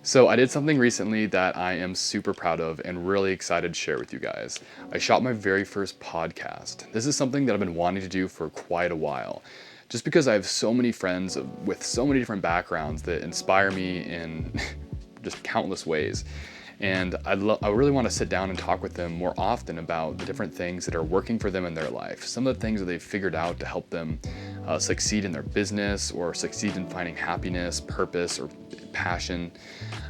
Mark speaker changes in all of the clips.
Speaker 1: So I did something recently that I am super proud of and really excited to share with you guys. I shot my very first podcast. This is something that I've been wanting to do for quite a while. Just because I have so many friends with so many different backgrounds that inspire me in just countless ways. And I really want to sit down and talk with them more often about the different things that are working for them in their life. Some of the things that they've figured out to help them succeed in their business or succeed in finding happiness, purpose, or passion.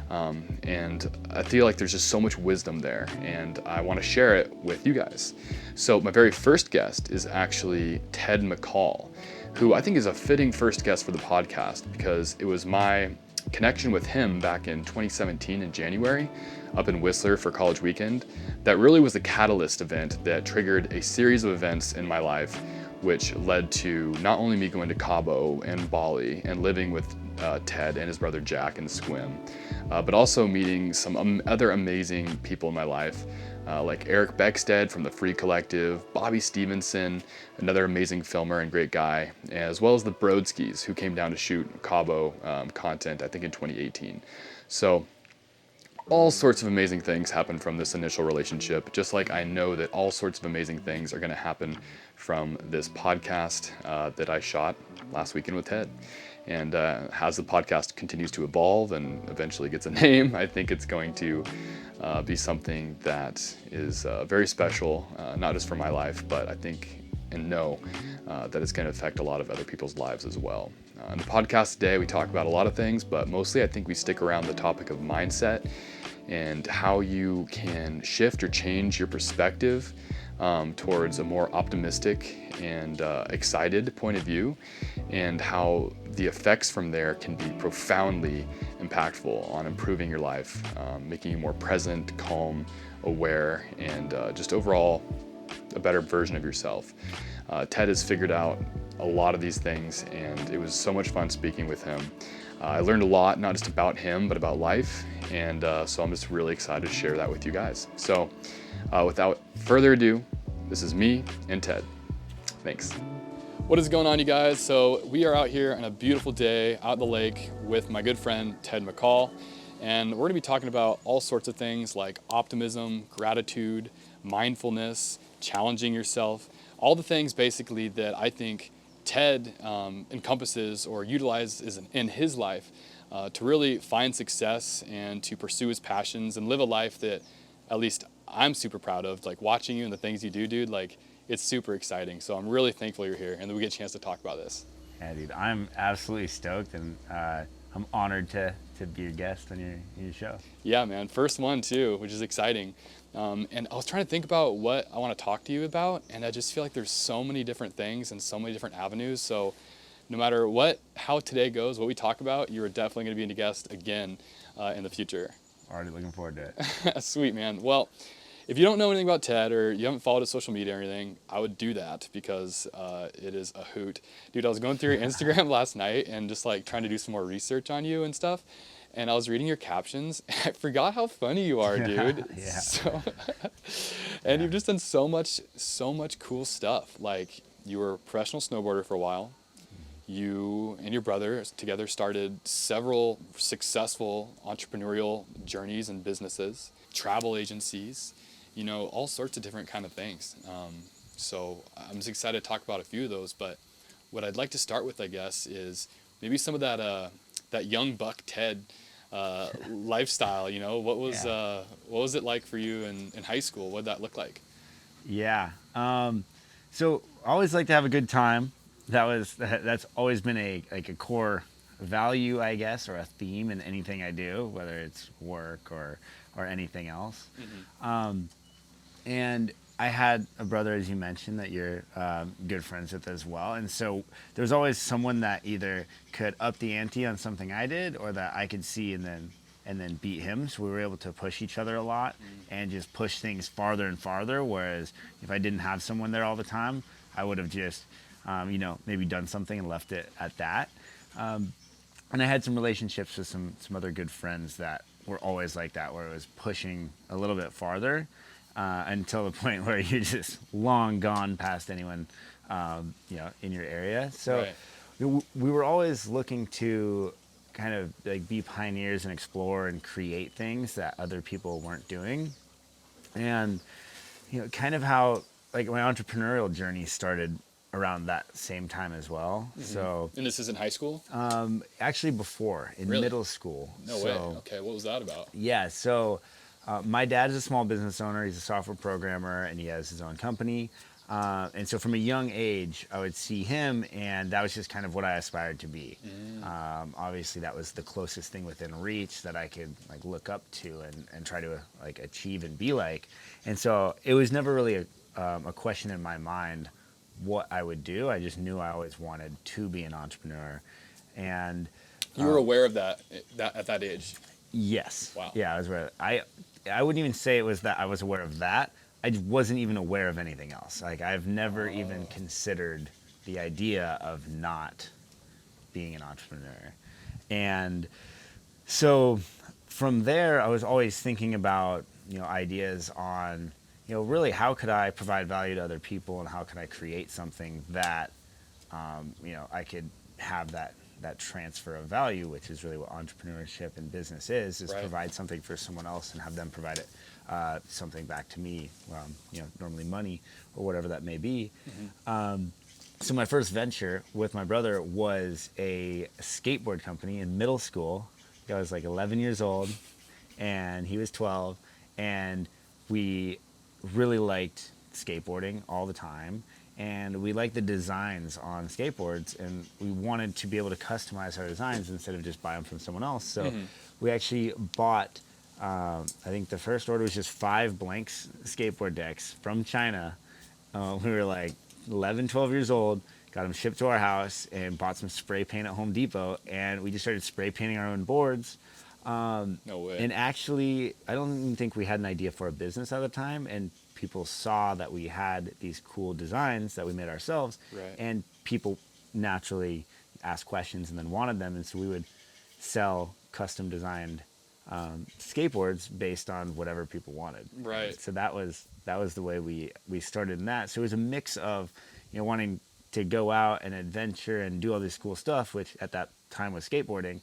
Speaker 1: And I feel like there's just so much wisdom there, and I want to share it with you guys. So my very first guest is actually Ted McCall, who I think is a fitting first guest for the podcast because it was my connection with him back in 2017 in January up in Whistler for college weekend that really was the catalyst event that triggered a series of events in my life, which led to not only me going to Cabo and Bali and living with Ted and his brother Jack in Sequim, but also meeting some other amazing people in my life, like Eric Beckstead from the Free Collective, Bobby Stevenson, another amazing filmer and great guy, as well as the Broadskis, who came down to shoot Cabo content, I think in 2018. So all sorts of amazing things happen from this initial relationship, just like I know that all sorts of amazing things are going to happen from this podcast that I shot last weekend with Ted. And as the podcast continues to evolve and eventually gets a name, I think it's going to be something that is very special, not just for my life, but I think and know that it's going to affect a lot of other people's lives as well. In the podcast today, we talk about a lot of things, but mostly I think we stick around the topic of mindset and how you can shift or change your perspective towards a more optimistic and excited point of view, and how the effects from there can be profoundly impactful on improving your life, making you more present, calm, aware, and just overall a better version of yourself. Ted has figured out a lot of these things, and it was so much fun speaking with him. I learned a lot, not just about him, but about life, and so I'm just really excited to share that with you guys. So without further ado, this is me and Ted. Thanks. What is going on, you guys? So we are out here on a beautiful day out at the lake with my good friend Ted McCall, and we're gonna be talking about all sorts of things like optimism, gratitude, mindfulness, challenging yourself, all the things basically that I think Ted encompasses or utilizes in his life to really find success and to pursue his passions and live a life that at least I'm super proud of. Like watching you and the things you do, dude, like it's super exciting. So I'm really thankful you're here and that we get a chance to talk about this.
Speaker 2: Yeah, dude, I'm absolutely stoked, and I'm honored to be your guest on your show.
Speaker 1: Yeah, man, first one too, which is exciting. And I was trying to think about what I want to talk to you about, and I just feel like there's so many different things and so many different avenues. So no matter how today goes, what we talk about, you're definitely going to be a guest again in the future.
Speaker 2: Already looking forward to it.
Speaker 1: Sweet, man. Well, if you don't know anything about Ted or you haven't followed his social media or anything, I would do that because it is a hoot. Dude, I was going through your Instagram last night and just like trying to do some more research on you and stuff. And I was reading your captions, and I forgot how funny you are, dude.
Speaker 2: Yeah.
Speaker 1: So, and you've just done so much cool stuff. Like, you were a professional snowboarder for a while. You and your brother together started several successful entrepreneurial journeys and businesses, travel agencies, all sorts of different kind of things. So I'm just excited to talk about a few of those. But what I'd like to start with, I guess, is maybe some of that young buck Ted lifestyle. What was it like for you in high school? What did that look like?
Speaker 2: Yeah. So I always like to have a good time. That's always been a core value, I guess, or a theme in anything I do, whether it's work or anything else. Mm-hmm. And I had a brother, as you mentioned, that you're good friends with as well. And so there's always someone that either could up the ante on something I did or that I could see and then beat him. So we were able to push each other a lot and just push things farther and farther. Whereas if I didn't have someone there all the time, I would have just, maybe done something and left it at that. And I had some relationships with some other good friends that were always like that, where it was pushing a little bit farther. Until the point where you're just long gone past anyone, in your area. So
Speaker 1: right.
Speaker 2: we were always looking to kind of like be pioneers and explore and create things that other people weren't doing. And kind of how like my entrepreneurial journey started around that same time as well. So
Speaker 1: And this is in high school?
Speaker 2: actually before in
Speaker 1: Really?
Speaker 2: middle school.
Speaker 1: No way. Okay, what was that about?
Speaker 2: Yeah, so my dad is a small business owner. He's a software programmer, and he has his own company. And so from a young age, I would see him, and that was just kind of what I aspired to be. Obviously, that was the closest thing within reach that I could like look up to and try to like achieve and be like. And so it was never really a question in my mind what I would do. I just knew I always wanted to be an entrepreneur, and
Speaker 1: You were aware of that at that age.
Speaker 2: yes.
Speaker 1: Wow.
Speaker 2: Yeah, I was aware. I wouldn't even say it was that I was aware of that. I wasn't even aware of anything else. Like I've never even considered the idea of not being an entrepreneur. And so from there I was always thinking about, ideas on, really how could I provide value to other people and how can I create something that I could have that transfer of value, which is really what entrepreneurship and business is
Speaker 1: Right.
Speaker 2: provide something for someone else and have them provide it something back to me, normally money or whatever that may be. So my first venture with my brother was a skateboard company in middle school. I was like 11 years old and he was 12, and we really liked skateboarding all the time, and we liked the designs on skateboards, and we wanted to be able to customize our designs instead of just buy them from someone else. So we actually bought, I think the first order was just 5 blank skateboard decks from China. We were like 11, 12 years old, got them shipped to our house, and bought some spray paint at Home Depot, and we just started spray painting our own boards.
Speaker 1: No way.
Speaker 2: And actually, I don't even think we had an idea for a business at the time, and people saw that we had these cool designs that we made ourselves,
Speaker 1: Right.
Speaker 2: and people naturally asked questions and then wanted them, and so we would sell custom designed skateboards based on whatever people wanted.
Speaker 1: Right.
Speaker 2: So that was the way we started in that. So it was a mix of wanting to go out and adventure and do all this cool stuff, which at that time was skateboarding,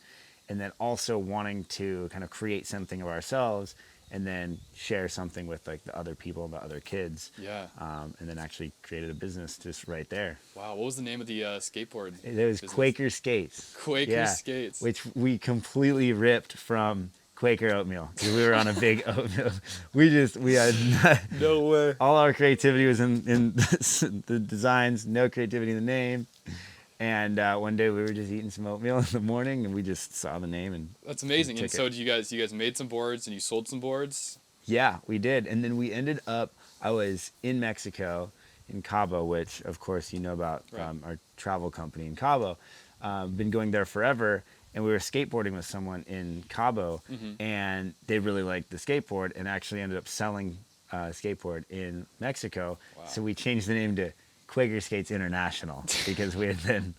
Speaker 2: and then also wanting to kind of create something of ourselves and then share something with like the other people, the other kids.
Speaker 1: Yeah.
Speaker 2: And then actually created a business just right there.
Speaker 1: Wow. What was the name of the skateboard?
Speaker 2: It was
Speaker 1: business?
Speaker 2: Quaker Skates.
Speaker 1: Quaker Skates.
Speaker 2: Which we completely ripped from Quaker oatmeal because we were on a big oatmeal. We had
Speaker 1: No way.
Speaker 2: all our creativity was in the designs, no creativity in the name. And one day we were just eating some oatmeal in the morning, and we just saw the name and
Speaker 1: That's amazing. And
Speaker 2: took
Speaker 1: so
Speaker 2: it.
Speaker 1: you guys made some boards and you sold some boards?
Speaker 2: Yeah, we did. And then we ended up, I was in Mexico, in Cabo, which of course you know about,
Speaker 1: Right.
Speaker 2: our travel company in Cabo. Been going there forever, and we were skateboarding with someone in Cabo, and they really liked the skateboard and actually ended up selling a skateboard in Mexico.
Speaker 1: Wow.
Speaker 2: So we changed the name to Quaker Skates International because we had then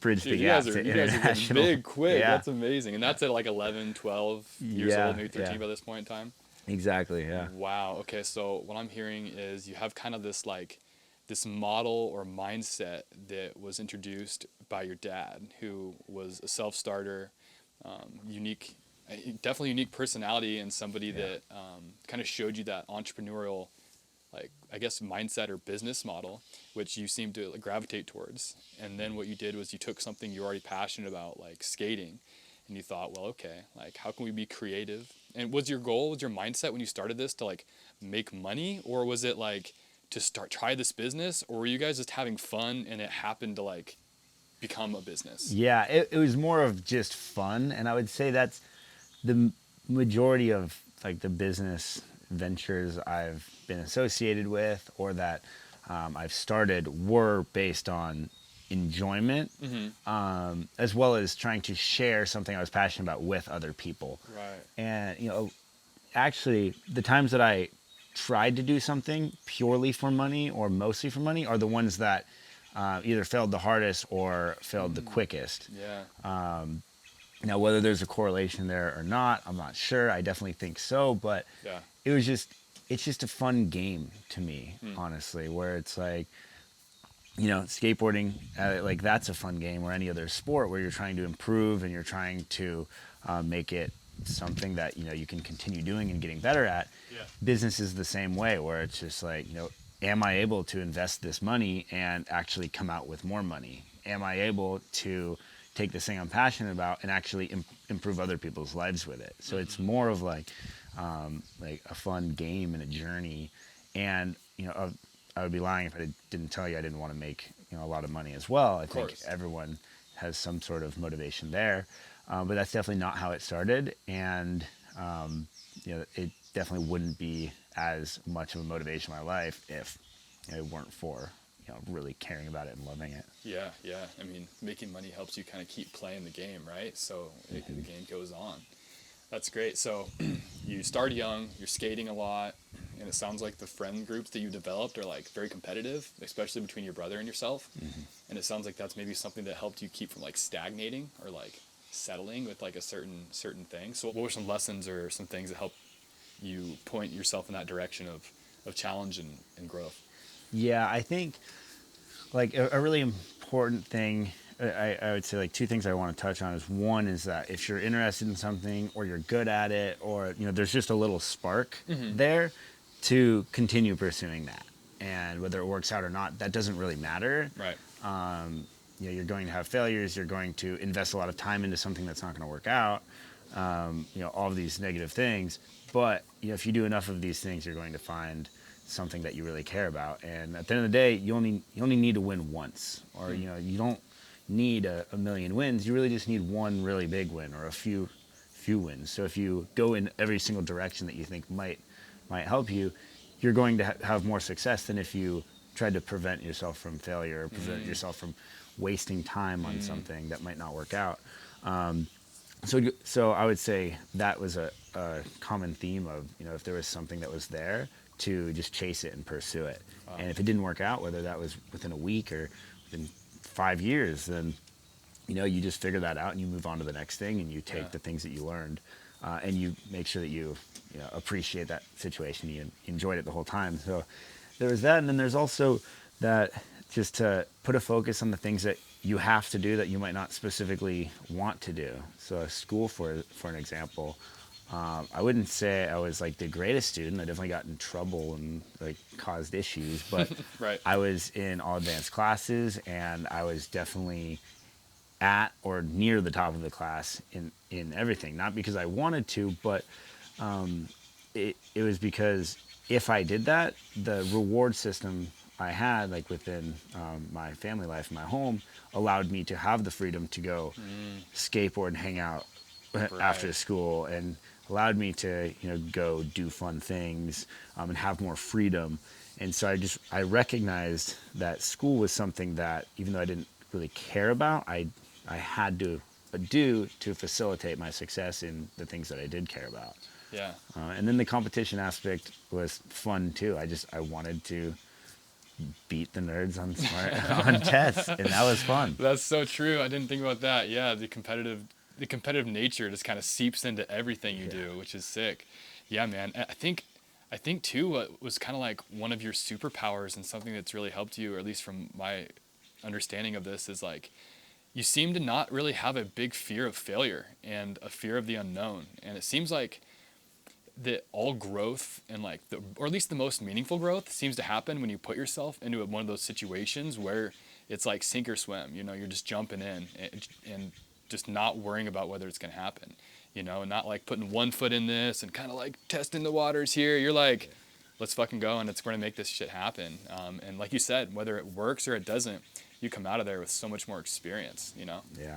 Speaker 2: bridged the
Speaker 1: Dude,
Speaker 2: gap to
Speaker 1: you guys are getting
Speaker 2: international.
Speaker 1: big quick.
Speaker 2: Yeah.
Speaker 1: That's amazing. And that's at like 11, 12 years
Speaker 2: Yeah,
Speaker 1: old, maybe 13
Speaker 2: yeah.
Speaker 1: by this point in time.
Speaker 2: Exactly, yeah.
Speaker 1: Wow. Okay. So what I'm hearing is you have kind of this model or mindset that was introduced by your dad, who was a self-starter, unique, definitely unique personality, and somebody that kind of showed you that entrepreneurial, like, I guess, mindset or business model, which you seem to gravitate towards. And then what you did was you took something you're already passionate about, like skating, and you thought, well, okay, like, how can we be creative? And was your mindset when you started this to like make money, or was it like to try this business, or were you guys just having fun and it happened to like become a business?
Speaker 2: Yeah, it was more of just fun, and I would say that's the majority of like the business ventures I've been associated with or that I've started were based on enjoyment, as well as trying to share something I was passionate about with other people.
Speaker 1: Right.
Speaker 2: And actually, the times that I tried to do something purely for money or mostly for money are the ones that either failed the hardest or failed the quickest.
Speaker 1: Yeah.
Speaker 2: Now, whether there's a correlation there or not, I'm not sure. I definitely think so, but
Speaker 1: Yeah.
Speaker 2: it's just a fun game to me, honestly, where it's like, skateboarding, like that's a fun game, or any other sport where you're trying to improve and you're trying to make it something that you can continue doing and getting better at.
Speaker 1: Yeah.
Speaker 2: Business is the same way, where it's just like, am I able to invest this money and actually come out with more money? Am I able to take this thing I'm passionate about and actually improve other people's lives with it? So it's more of like a fun game and a journey. And I would be lying if I didn't tell you I didn't want to make a lot of money as well. I think everyone has some sort of motivation there, but that's definitely not how it started. And it definitely wouldn't be as much of a motivation in my life if it weren't for really caring about it and loving it.
Speaker 1: Yeah, yeah. I mean, making money helps you kind of keep playing the game, right? So the game goes on. That's great. So you started young, you're skating a lot, and it sounds like the friend groups that you developed are like very competitive, especially between your brother and yourself. And it sounds like that's maybe something that helped you keep from like stagnating or like settling with like a certain thing. So what were some lessons or some things that helped you point yourself in that direction of challenge and growth?
Speaker 2: Yeah, I think like a really important thing, I would say like two things I want to touch on is, one is that if you're interested in something or you're good at it, or there's just a little spark there, to continue pursuing that. And whether it works out or not, that doesn't really matter.
Speaker 1: Right.
Speaker 2: You're going to have failures, you're going to invest a lot of time into something that's not going to work out, all of these negative things. But if you do enough of these things, you're going to find something that you really care about. And at the end of the day, you only need to win once, or you don't need a million wins. You really just need one really big win, or a few wins. So if you go in every single direction that you think might help you, you're going to have more success than if you tried to prevent yourself from failure, or prevent yourself from wasting time on something that might not work out. So I would say that was a common theme of, if there was something that was there, to just chase it and pursue it. And if it didn't work out, whether that was within a week or within 5 years, then you just figure that out and you move on to the next thing, and you take the things that you learned, and you make sure that you appreciate that situation. You enjoyed it the whole time. So there was that, and then there's also that, just to put a focus on the things that you have to do that you might not specifically want to do. So school, for an example, I wouldn't say I was like the greatest student. I definitely got in trouble and like caused issues, but
Speaker 1: Right.
Speaker 2: I was in all advanced classes, and I was definitely at or near the top of the class in everything. Not because I wanted to, but it was because if I did that, the reward system I had, like within my family life, my home, allowed me to have the freedom to go skateboard and hang out after school, and allowed me to go do fun things, and have more freedom. And so I recognized that school was something that, even though I didn't really care about, I had to do to facilitate my success in the things that I did care about.
Speaker 1: Yeah.
Speaker 2: And then the competition aspect was fun too. I wanted to beat the nerds on on tests, and that was fun.
Speaker 1: That's so true. I didn't think about that. Yeah, the competitive nature just kind of seeps into everything you do, which is sick. Yeah, man. I think too, what was kind of like one of your superpowers, and something that's really helped you, or at least from my understanding of this, is like you seem to not really have a big fear of failure and a fear of the unknown. And it seems like that all growth, and like or at least the most meaningful growth, seems to happen when you put yourself into one of those situations where it's like sink or swim. You're just jumping in and just not worrying about whether it's going to happen. Not like putting one foot in this and kind of like testing the waters here. You're like, let's fucking go, and it's going to make this shit happen. And like you said, whether it works or it doesn't, you come out of there with so much more experience.
Speaker 2: Yeah.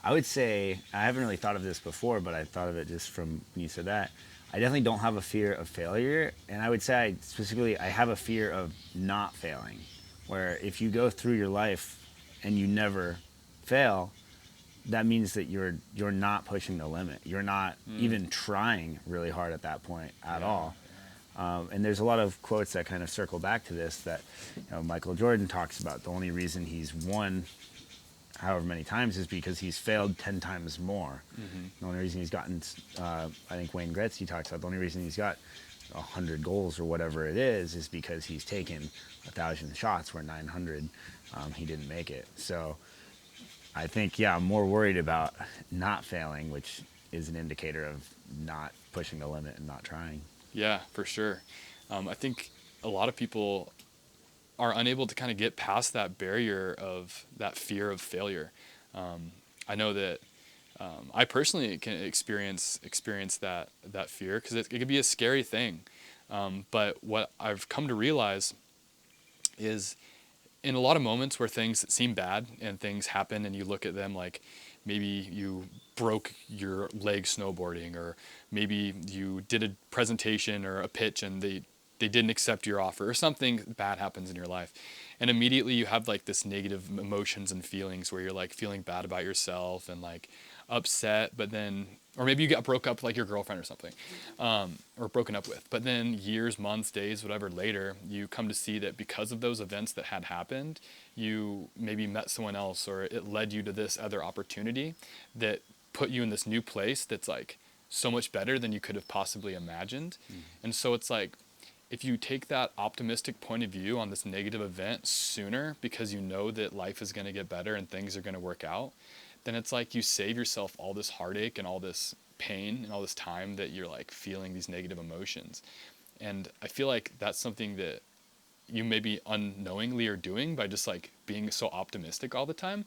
Speaker 2: I would say, I haven't really thought of this before, but I thought of it just from when you said that. I definitely don't have a fear of failure, and I would say I have a fear of not failing, where if you go through your life and you never fail, that means that you're not pushing the limit. You're not even trying really hard at that point at all. And there's a lot of quotes that kind of circle back to this, that Michael Jordan talks about. The only reason he's won however many times is because he's failed 10 times more. The only reason he's gotten, I think Wayne Gretzky talks about, the only reason he's got 100 goals or whatever it is because he's taken 1,000 shots where 900 he didn't make it. So I think, yeah, I'm more worried about not failing, which is an indicator of not pushing the limit and not trying.
Speaker 1: Yeah, for sure. I think a lot of people are unable to kind of get past that barrier of that fear of failure. I know that I personally can experience that fear because it can be a scary thing. But what I've come to realize is in a lot of moments where things seem bad and things happen and you look at them like maybe you broke your leg snowboarding, or maybe you did a presentation or a pitch and they didn't accept your offer, or something bad happens in your life, and immediately you have like this negative emotions and feelings where you're like feeling bad about yourself and like upset, but then, or maybe you got broke up with like your girlfriend or something, or broken up with, but then years, months, days, whatever later, you come to see that because of those events that had happened, you maybe met someone else, or it led you to this other opportunity that put you in this new place that's like so much better than you could have possibly imagined. And so it's like, if you take that optimistic point of view on this negative event sooner because you know that life is going to get better and things are going to work out, then it's like you save yourself all this heartache and all this pain and all this time that you're like feeling these negative emotions. And I feel like that's something that you maybe unknowingly are doing by just like being so optimistic all the time.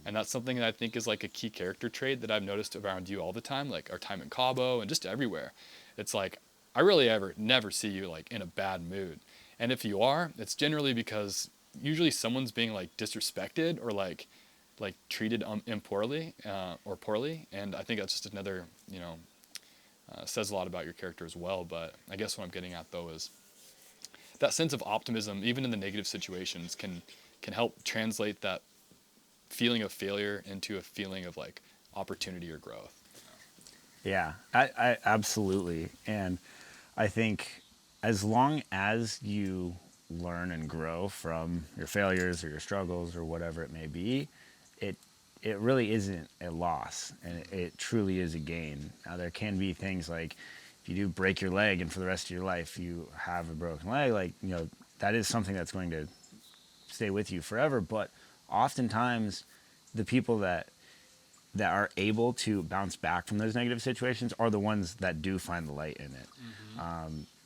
Speaker 1: And that's something that I think is like a key character trait that I've noticed around you all the time, like our time in Cabo and just everywhere. It's like, I really ever never see you like in a bad mood. And if you are, it's generally because usually someone's being like disrespected or like treated impoorly or poorly. And I think that's just another, says a lot about your character as well. But I guess what I'm getting at though is that sense of optimism, even in the negative situations, can help translate that feeling of failure into a feeling of like opportunity or growth.
Speaker 2: Yeah, I absolutely. And I think as long as you learn and grow from your failures or your struggles or whatever it may be, it it really isn't a loss, and it truly is a gain. Now there can be things like if you do break your leg and for the rest of your life you have a broken leg, like that is something that's going to stay with you forever. But oftentimes the people that are able to bounce back from those negative situations are the ones that do find the light in it.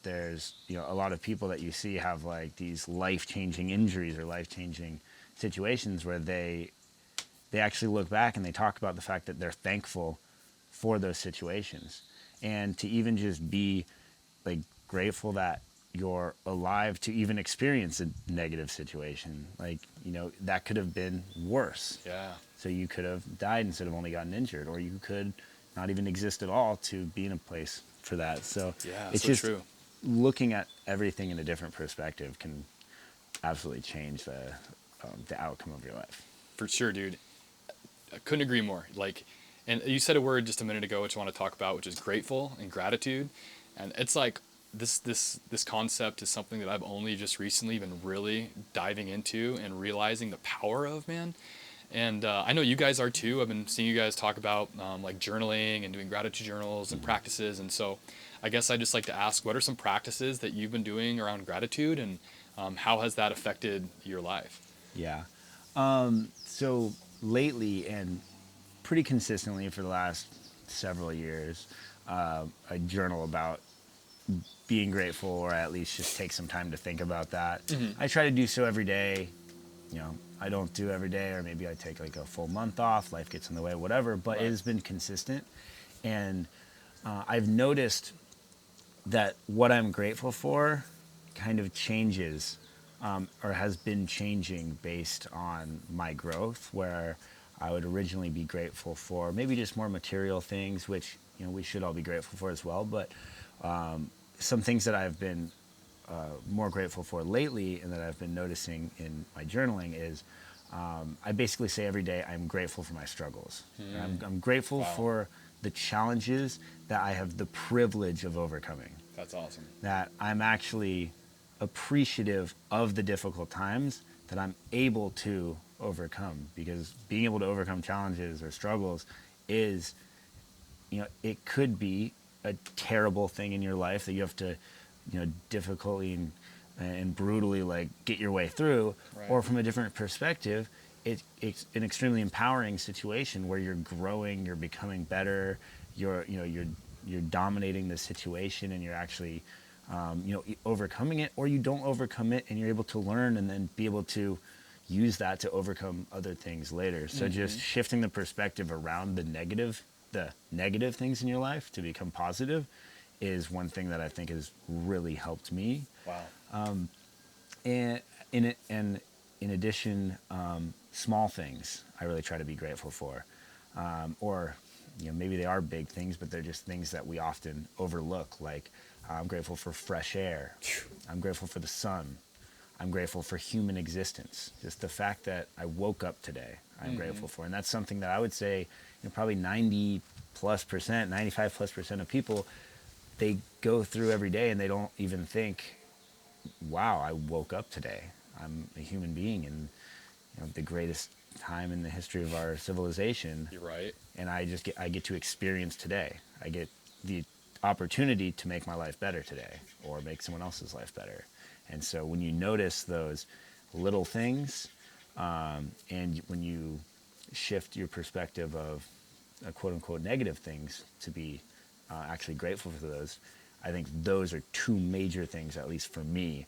Speaker 2: There's a lot of people that you see have like these life-changing injuries or life-changing situations where they actually look back and they talk about the fact that they're thankful for those situations, and to even just be like grateful that you're alive to even experience a negative situation. Like that could have been worse.
Speaker 1: Yeah.
Speaker 2: So you could have died instead of only gotten injured, or you could not even exist at all to be in a place for that. So
Speaker 1: Yeah,
Speaker 2: it's
Speaker 1: so
Speaker 2: just
Speaker 1: true.
Speaker 2: looking at everything in a different perspective can absolutely change the outcome of your life.
Speaker 1: For sure, dude. I couldn't agree more. Like, and you said a word just a minute ago, which I want to talk about, which is grateful and gratitude. And it's like this concept is something that I've only just recently been really diving into and realizing the power of, man. And I know you guys are too. I've been seeing you guys talk about like journaling and doing gratitude journals and practices. And so I guess I just like to ask, what are some practices that you've been doing around gratitude, and how has that affected your life?
Speaker 2: Yeah. So lately and pretty consistently for the last several years, I journal about being grateful, or at least just take some time to think about that. I try to do so every day. I don't do every day, or maybe I take like a full month off. Life gets in the way, whatever. But
Speaker 1: Right.
Speaker 2: it has been consistent, and I've noticed that what I'm grateful for kind of changes, or has been changing based on my growth, where I would originally be grateful for maybe just more material things, which we should all be grateful for as well. But some things that I've been more grateful for lately, and that I've been noticing in my journaling, is I basically say every day I'm grateful for my struggles. I'm grateful
Speaker 1: Wow.
Speaker 2: for the challenges that I have the privilege of overcoming.
Speaker 1: That's awesome.
Speaker 2: That I'm actually appreciative of the difficult times that I'm able to overcome, because being able to overcome challenges or struggles is, it could be a terrible thing in your life that you have to difficultly and brutally like get your way through,
Speaker 1: Right.
Speaker 2: or from a different perspective, it's an extremely empowering situation where you're growing, you're becoming better, you're dominating the situation, and you're actually overcoming it, or you don't overcome it and you're able to learn and then be able to use that to overcome other things later. So just shifting the perspective around the negative things in your life to become positive is one thing that I think has really helped me.
Speaker 1: Wow.
Speaker 2: And in addition, small things I really try to be grateful for, or maybe they are big things, but they're just things that we often overlook. Like I'm grateful for fresh air. I'm grateful for the sun. I'm grateful for human existence. Just the fact that I woke up today, I'm grateful for, and that's something that I would say, probably 90+%, 95+% of people, they go through every day and they don't even think, wow, I woke up today. I'm a human being in the greatest time in the history of our civilization.
Speaker 1: You're right.
Speaker 2: And I get to experience today. I get the opportunity to make my life better today or make someone else's life better. And so when you notice those little things, and when you shift your perspective of quote unquote negative things to be actually grateful for those, I think those are two major things, at least for me,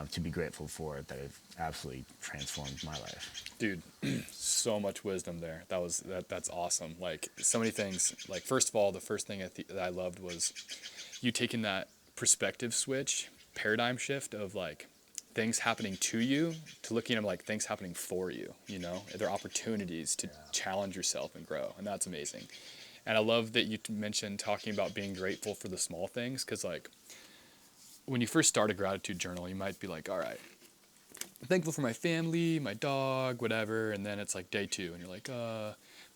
Speaker 2: to be grateful for, that have absolutely transformed my life.
Speaker 1: Dude, so much wisdom there. That's awesome. Like so many things. Like first of all, the first thing that I loved was you taking that perspective switch, paradigm shift of like things happening to you to looking at them like things happening for you. They're opportunities to challenge yourself and grow, and that's amazing. And I love that you mentioned talking about being grateful for the small things, because like when you first start a gratitude journal, you might be like, all right, I'm thankful for my family, my dog, whatever. And then it's like day 2 and you're like,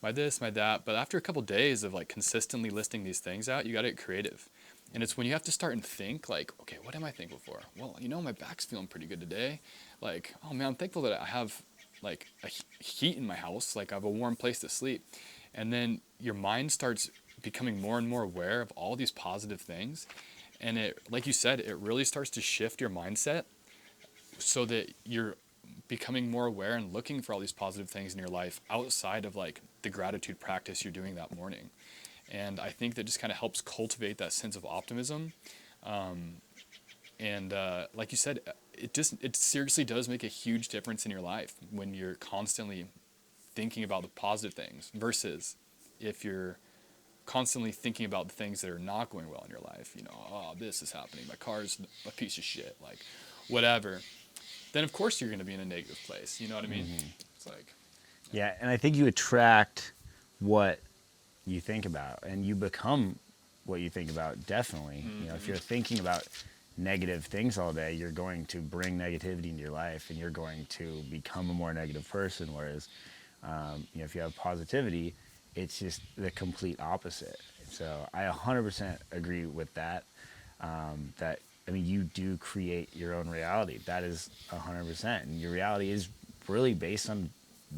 Speaker 1: my this, my that. But after a couple days of like consistently listing these things out, you got to get creative. And it's when you have to start and think like, okay, what am I thankful for? Well, my back's feeling pretty good today. Like, oh man, I'm thankful that I have like a heat in my house. Like I have a warm place to sleep. And then your mind starts becoming more and more aware of all these positive things. And it, like you said, it really starts to shift your mindset so that you're becoming more aware and looking for all these positive things in your life outside of like the gratitude practice you're doing that morning. And I think that just kind of helps cultivate that sense of optimism. And like you said, it seriously does make a huge difference in your life when you're constantly thinking about the positive things versus if you're constantly thinking about the things that are not going well in your life. Oh, this is happening. My car's a piece of shit. Like, whatever. Then of course you're going to be in a negative place. You know what I mean? It's like,
Speaker 2: Yeah, and I think you attract what you think about, and you become what you think about. Definitely, if you're thinking about negative things all day, you're going to bring negativity into your life, and you're going to become a more negative person. Whereas, if you have positivity, it's just the complete opposite. So I 100% agree with that. That you do create your own reality. That is 100%, and your reality is really based on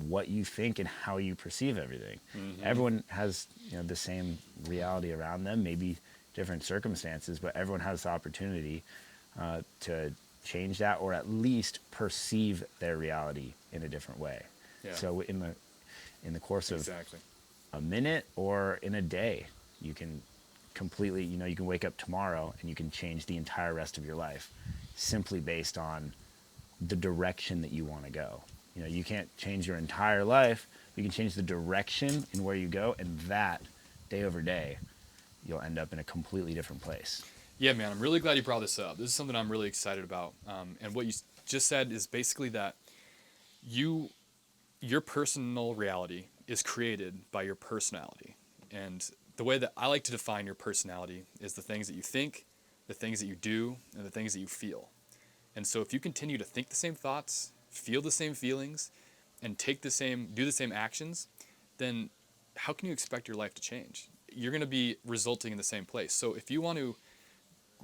Speaker 2: what you think and how you perceive everything. Everyone has the same reality around them, maybe different circumstances, but everyone has the opportunity to change that, or at least perceive their reality in a different way.
Speaker 1: yeah,
Speaker 2: So in the course of
Speaker 1: exactly.
Speaker 2: a minute or in a day, you can completely, you can wake up tomorrow and you can change the entire rest of your life simply based on the direction that you want to go. You can't change your entire life. You can change the direction in where you go, and that day over day, you'll end up in a completely different place.
Speaker 1: Yeah, man, I'm really glad you brought this up. This is something I'm really excited about. And what you just said is basically that your personal reality is created by your personality. And the way that I like to define your personality is the things that you think, the things that you do, and the things that you feel. And so if you continue to think the same thoughts, feel the same feelings, and do the same actions, then how can you expect your life to change? You're going to be resulting in the same place. So if you want to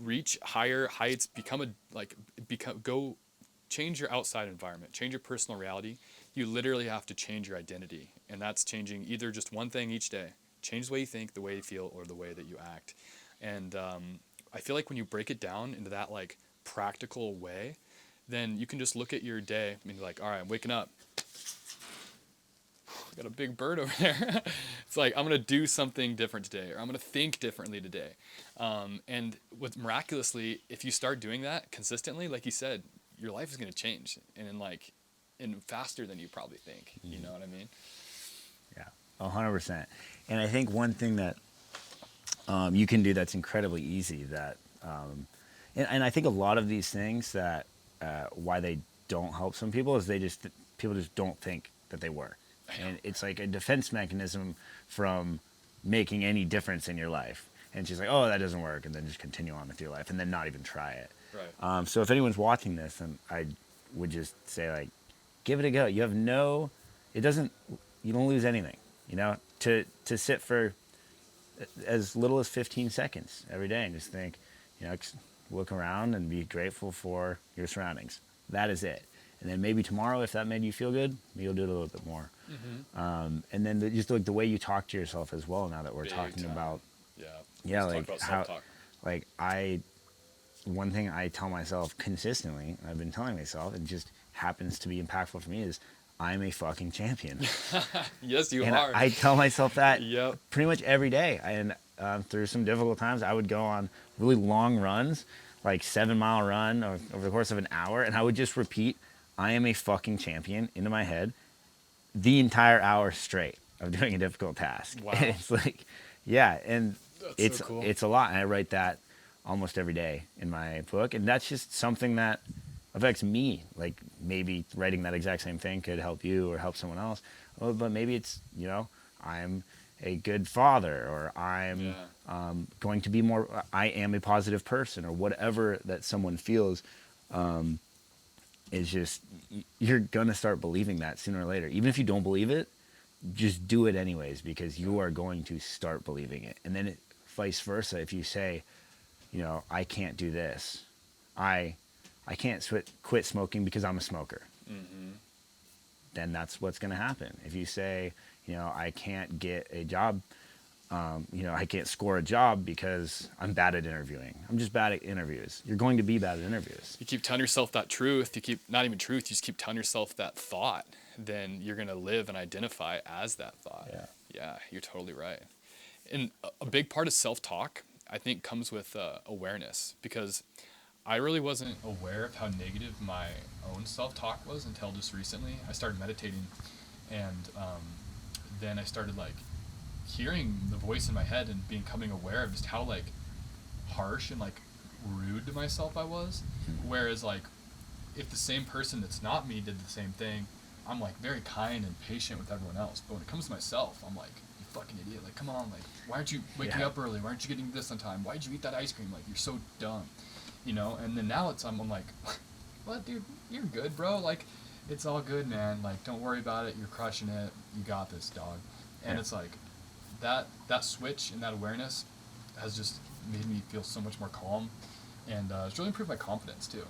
Speaker 1: reach higher heights, go change your outside environment, change your personal reality, you literally have to change your identity. And that's changing either just one thing each day. Change the way you think, the way you feel, or the way that you act. And I feel like when you break it down into that like practical way, then you can just look at your day and be like, all right, I'm waking up. I got a big bird over there. It's like, I'm going to do something different today, or I'm going to think differently today. And with miraculously, if you start doing that consistently, like you said, your life is going to change and faster than you probably think. You know what I mean?
Speaker 2: Yeah, 100%. And I think one thing that you can do that's incredibly easy and I think a lot of these things that why they don't help some people is people just don't think that they work. And it's like a defense mechanism from making any difference in your life. And she's like, oh, that doesn't work, and then just continue on with your life and then not even try it.
Speaker 1: Right.
Speaker 2: So if anyone's watching this, then I would just say, like, give it a go. You don't lose anything, to sit for as little as 15 seconds every day and just think, look around and be grateful for your surroundings. That is it. And then maybe tomorrow, if that made you feel good, maybe you'll do it a little bit more. And then just like the way you talk to yourself as well. Now that we're talking about, like how, like one thing I tell myself consistently, I've been telling myself, and just happens to be impactful for me, is I'm a fucking champion.
Speaker 1: Yes, you
Speaker 2: and
Speaker 1: are.
Speaker 2: I tell myself that
Speaker 1: Yep.
Speaker 2: pretty much every day. And through some difficult times, I would go on really long runs, like 7-mile run over the course of an hour, and I would just repeat, I am a fucking champion, into my head the entire hour straight of doing a difficult task.
Speaker 1: Wow.
Speaker 2: And it's like, yeah, and
Speaker 1: That's so cool.
Speaker 2: it's a lot. And I write that almost every day in my book, and that's just something that affects me. Like, maybe writing that exact same thing could help you or help someone else. Well, but maybe it's, I'm a good father, or I'm going to be more, I am a positive person, or whatever that someone feels. Is just, you're going to start believing that sooner or later. Even if you don't believe it, just do it anyways, because you are going to start believing it. And then vice versa. If you say, I can't do this, I can't quit smoking because I'm a smoker, then that's what's going to happen. If you say, I can't get a job, I can't score a job because I'm bad at interviewing. I'm just bad at interviews. You're going to be bad at interviews.
Speaker 1: You keep telling yourself that truth. You keep, not even truth, you just keep telling yourself that thought. Then you're going to live and identify as that thought. Yeah, you're totally right. And a big part of self-talk, I think, comes with awareness, because I really wasn't aware of how negative my own self-talk was until just recently. I started meditating, and then I started like hearing the voice in my head and becoming aware of just how like harsh and like rude to myself I was. Whereas like if the same person that's not me did the same thing, I'm like very kind and patient with everyone else. But when it comes to myself, I'm like, you fucking idiot. Like, come on, like, why aren't you waking up early? Why aren't you getting this on time? Why did you eat that ice cream? Like, you're so dumb, And then now I'm like, what, dude? You're good, bro. Like, it's all good, man. Like, don't worry about it. You're crushing it. You got this, dog. And it's like that switch and that awareness has just made me feel so much more calm, and it's really improved my confidence too.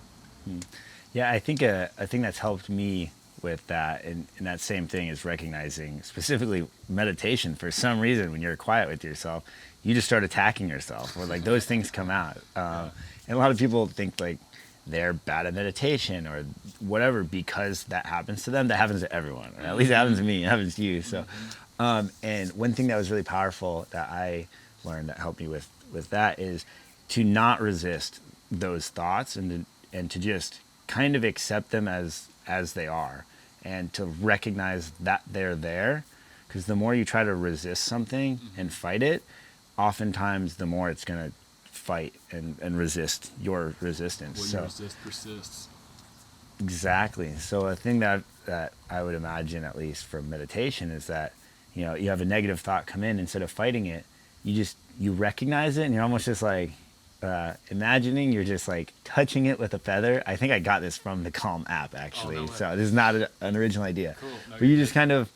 Speaker 2: Yeah, I think that's helped me with that, and that same thing is recognizing, specifically meditation. For some reason, when you're quiet with yourself, you just start attacking yourself, or like those things come out. And a lot of people think like they're bad at meditation or whatever because that happens to them. That happens to everyone, or at least it happens to me. It happens to you. So, and one thing that was really powerful that I learned that helped me with that is to not resist those thoughts, and to just kind of accept them as they are, and to recognize that they're there. Because the more you try to resist something and fight it, oftentimes the more it's going to fight and resist your resistance.
Speaker 1: What you resist persists.
Speaker 2: Exactly. So a thing that I would imagine, at least from meditation, is that you have a negative thought come in, instead of fighting it, you recognize it, and you're almost just like imagining you're just like touching it with a feather. I think I got this from the Calm app, actually.
Speaker 1: No
Speaker 2: So this is not an original idea.
Speaker 1: Cool. No,
Speaker 2: but you just kind of,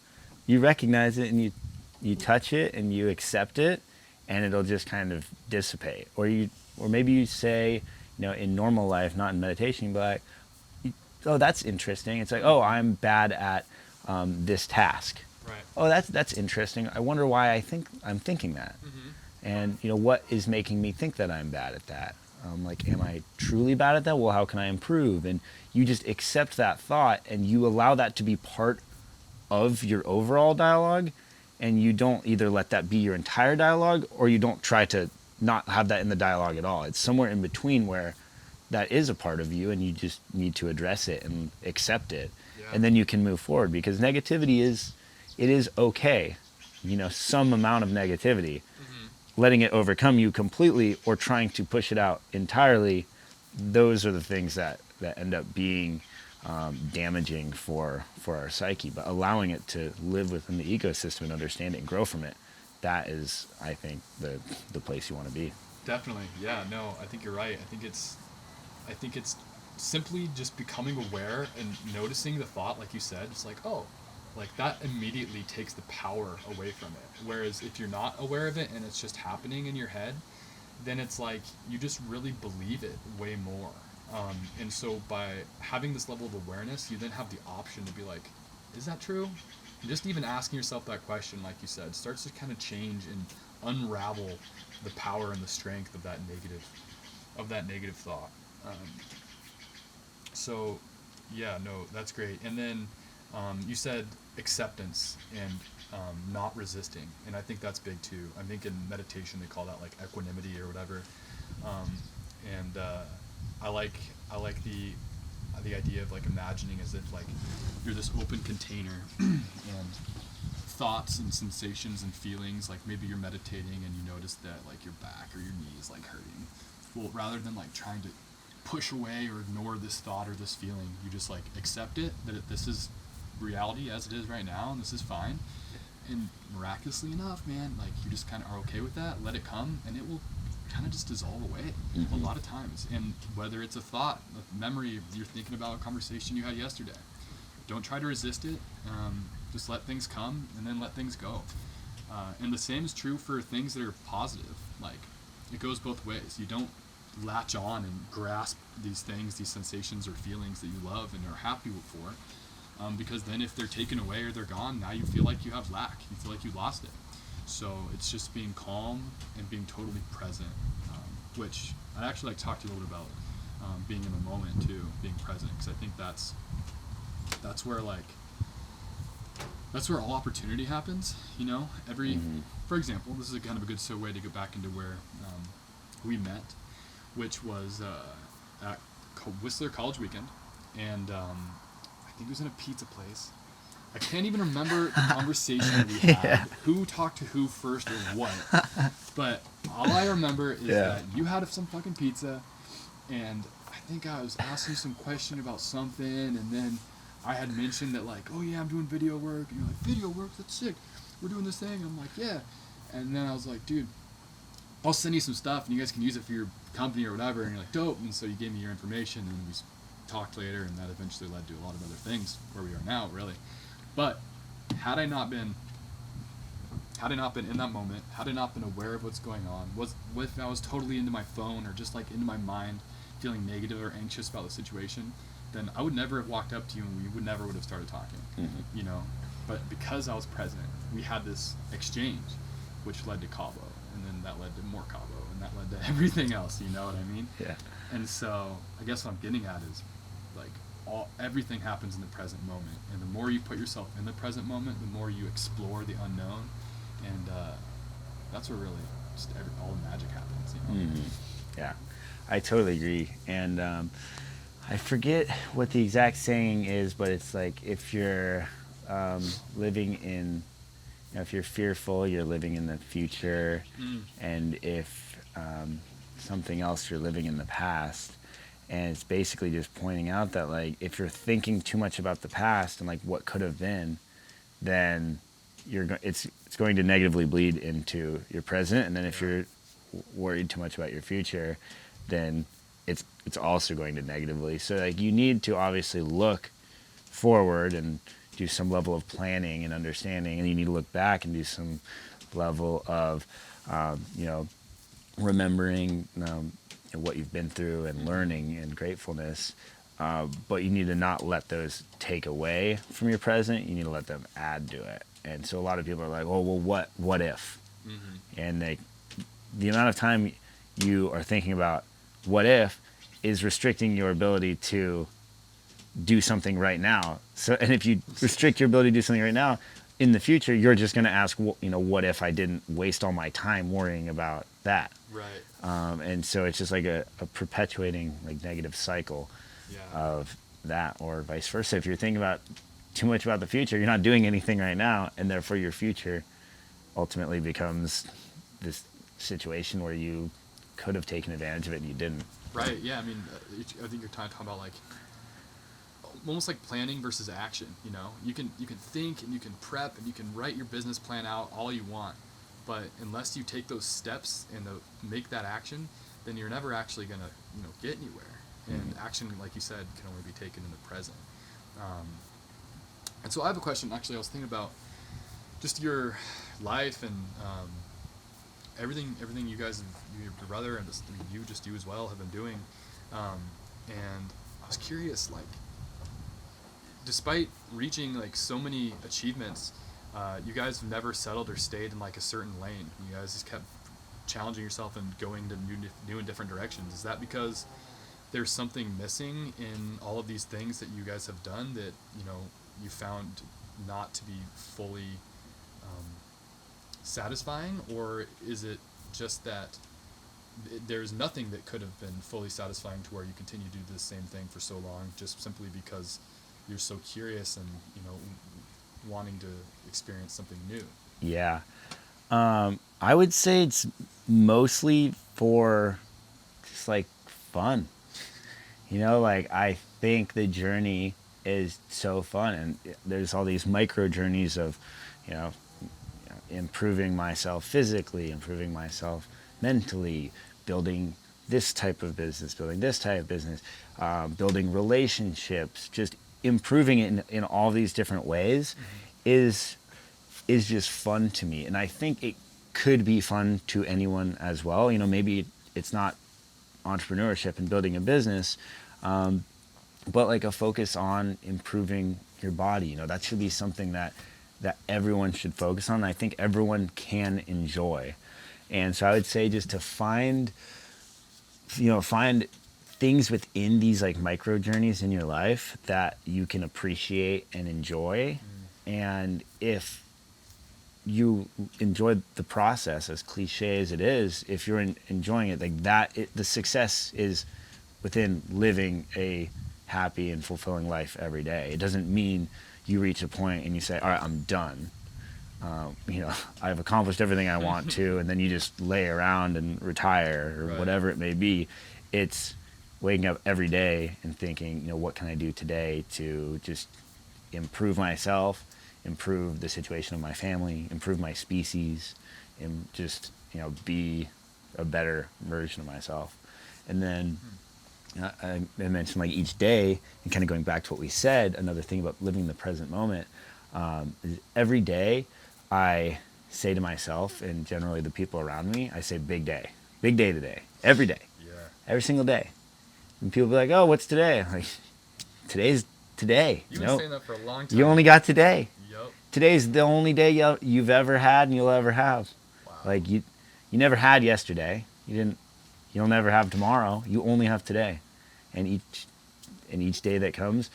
Speaker 2: you recognize it, and you touch it and you accept it, and it'll just kind of dissipate. Or maybe you say, in normal life, not in meditation, but like, oh, that's interesting. It's like, oh, I'm bad at this task.
Speaker 1: Right.
Speaker 2: Oh, that's interesting. I wonder why I'm thinking that. And, what is making me think that I'm bad at that? Like, am I truly bad at that? Well, how can I improve? And you just accept that thought and you allow that to be part of your overall dialogue, and you don't either let that be your entire dialogue or you don't try to not have that in the dialogue at all. It's somewhere in between where that is a part of you and you just need to address it and accept it.
Speaker 1: Yeah.
Speaker 2: And then you can move forward, because negativity is okay. Some amount of negativity, letting it overcome you completely or trying to push it out entirely, those are the things that end up being damaging for our psyche. But allowing it to live within the ecosystem and understand it and grow from it, that is, I think, the place you want to be.
Speaker 1: Definitely. Yeah, no, I think you're right. I think it's simply just becoming aware and noticing the thought, like you said, just like, oh, like that immediately takes the power away from it. Whereas if you're not aware of it and it's just happening in your head, then it's like you just really believe it way more. And so by having this level of awareness, you then have the option to be like, is that true? And just even asking yourself that question, like you said, starts to kind of change and unravel the power and the strength of that negative thought. So yeah, no, that's great. And then you said acceptance and not resisting, and I think that's big too. I think in meditation they call that like equanimity or whatever. And I like the idea of like imagining as if like you're this open container and thoughts and sensations and feelings, like maybe you're meditating and you notice that like your back or your knees like hurting. Well, rather than like trying to push away or ignore this thought or this feeling, you just like accept it, that this is reality as it is right now and this is fine. And miraculously enough, man, like you just kind of are okay with that, let it come, and it will kind of just dissolve away a lot of times. And whether it's a thought, a memory, you're thinking about a conversation you had yesterday, don't try to resist it. Just let things come and then let things go. And the same is true for things that are positive. Like it goes both ways. You don't latch on and grasp these things, these sensations or feelings that you love and are happy for, because then if they're taken away or they're gone, now you feel like you have lack. You feel like you lost it. So it's just being calm and being totally present, which I'd actually like to talk to you a little bit about, being in the moment too, being present, because I think that's where that's where all opportunity happens. For example, this is a kind of a good segue to get back into where we met, which was at Whistler College Weekend, and I think it was in a pizza place. I can't even remember the conversation we had, who talked to who first or what, but all I remember is that you had some fucking pizza, and I think I was asking some question about something, and then I had mentioned that like, oh yeah, I'm doing video work, and you're like, video work, that's sick, we're doing this thing, I'm like, yeah, and then I was like, dude, I'll send you some stuff, and you guys can use it for your company or whatever, and you're like, dope, and so you gave me your information, and we talked later, and that eventually led to a lot of other things where we are now, really. But had I not been in that moment, had I not been aware of what's going on, if I was totally into my phone or just like into my mind, feeling negative or anxious about the situation, then I would never have walked up to you and we would have started talking, But because I was present, we had this exchange, which led to Cabo, and then that led to more Cabo, and that led to everything else. You know what I mean?
Speaker 2: Yeah.
Speaker 1: And so I guess what I'm getting at is like everything happens in the present moment, and the more you put yourself in the present moment, the more you explore the unknown, and that's where really just all the magic happens.
Speaker 2: Yeah, I totally agree. And I forget what the exact saying is, but it's like if you're living in, if you're fearful, you're living in the future, and if something else, you're living in the past. And it's basically just pointing out that like if you're thinking too much about the past and like what could have been, then it's going to negatively bleed into your present. And then if you're worried too much about your future, then it's also going to negatively. So like you need to obviously look forward and do some level of planning and understanding, and you need to look back and do some level of remembering what you've been through and learning and gratefulness, but you need to not let those take away from your present. You need to let them add to it. And so a lot of people are like, oh well, what if? And the amount of time you are thinking about what if is restricting your ability to do something right now. So, and if you restrict your ability to do something right now, in the future, you're just going to ask, what if I didn't waste all my time worrying about that?
Speaker 1: Right.
Speaker 2: And so it's just like a perpetuating like negative cycle
Speaker 1: Yeah.
Speaker 2: of that, or vice versa. If you're thinking about too much about the future, you're not doing anything right now, and therefore your future ultimately becomes this situation where you could have taken advantage of it and you didn't.
Speaker 1: Right. Yeah. I mean, I think you're talking about like almost like planning versus action. You know, you can think and you can prep and you can write your business plan out all you want, but unless you take those steps and make that action, then you're never actually gonna get anywhere. And action, like you said, can only be taken in the present. And so I have a question. Actually, I was thinking about just your life and everything you guys, your brother and you as well, have been doing. And I was curious, like, despite reaching like so many achievements, you guys have never settled or stayed in like a certain lane. You guys just kept challenging yourself and going to new and different directions. Is that because there's something missing in all of these things that you guys have done that you found not to be fully satisfying, or is it just that there's nothing that could have been fully satisfying to where you continue to do the same thing for so long, just simply because you're so curious and wanting to experience something new?
Speaker 2: Yeah. I would say it's mostly for just like fun. Like I think the journey is so fun, and there's all these micro journeys of, improving myself physically, improving myself mentally, building this type of business, building relationships, just improving it in all these different ways is just fun to me. And I think it could be fun to anyone as well. Maybe it's not entrepreneurship and building a business, but like a focus on improving your body. That should be something that everyone should focus on. I think everyone can enjoy. And so I would say just to find things within these like micro journeys in your life that you can appreciate and enjoy. And if you enjoy the process, as cliche as it is, if you're enjoying it, like that, the success is within living a happy and fulfilling life every day. It doesn't mean you reach a point and you say, all right, I'm done. I've accomplished everything I want to, and then you just lay around and retire or
Speaker 1: Right.
Speaker 2: whatever it may be. It's waking up every day and thinking, what can I do today to just improve myself, improve the situation of my family, improve my species, and just, be a better version of myself. And then I mentioned like each day, and kind of going back to what we said, another thing about living the present moment, is every day I say to myself, and generally the people around me, I say big day today, every day, every single day. And people be like, oh, what's today? I'm like, today's today.
Speaker 1: You've been saying that for a long time.
Speaker 2: You only got today.
Speaker 1: Yep.
Speaker 2: Today's the only day you've ever had and you'll ever have.
Speaker 1: Wow.
Speaker 2: Like you never had yesterday. You'll never have tomorrow. You only have today. And each day that comes,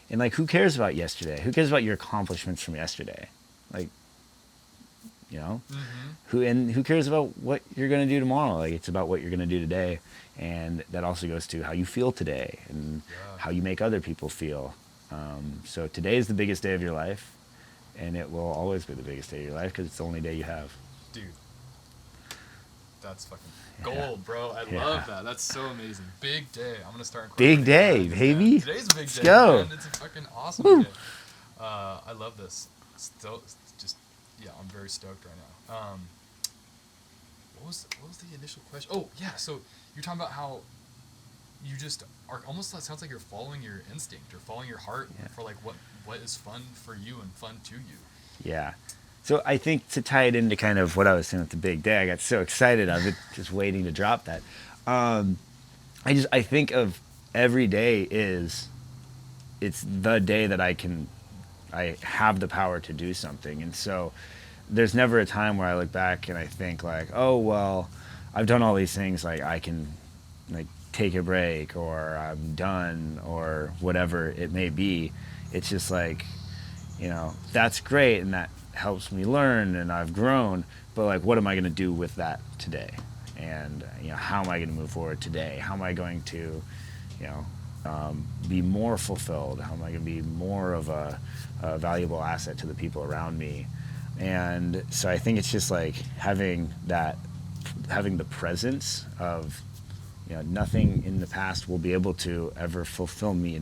Speaker 2: and like, who cares about yesterday? Who cares about your accomplishments from yesterday? Like, who cares about what you're going to do tomorrow? Like, it's about what you're going to do today. And that also goes to how you feel today and how you make other people feel. So today is the biggest day of your life, and it will always be the biggest day of your life because it's the only day you have.
Speaker 1: Dude, that's fucking gold, bro. I love that. That's so amazing. Big day. I'm gonna start
Speaker 2: Big day,
Speaker 1: that.
Speaker 2: baby.
Speaker 1: Yeah, today's a big
Speaker 2: Let's
Speaker 1: day.
Speaker 2: go.
Speaker 1: Man. It's a fucking awesome day. I love this. Still, just I'm very stoked right now. What was the initial question? Oh yeah, so you're talking about how you just are almost. It sounds like you're following your instinct or following your heart for like what is fun for you and fun to you.
Speaker 2: Yeah. So I think to tie it into kind of what I was saying with the big day, I got so excited. I've been just waiting to drop that. I think of every day it's the day that I have the power to do something. And so there's never a time where I look back and I think like, oh, well, I've done all these things, like I can like take a break, or I'm done, or whatever it may be. It's just like, that's great, and that helps me learn, and I've grown. But like, what am I going to do with that today? And how am I going to move forward today? How am I going to, you know, be more fulfilled? How am I going to be more of a valuable asset to the people around me? And so I think it's just like having the presence of, nothing in the past will be able to ever fulfill me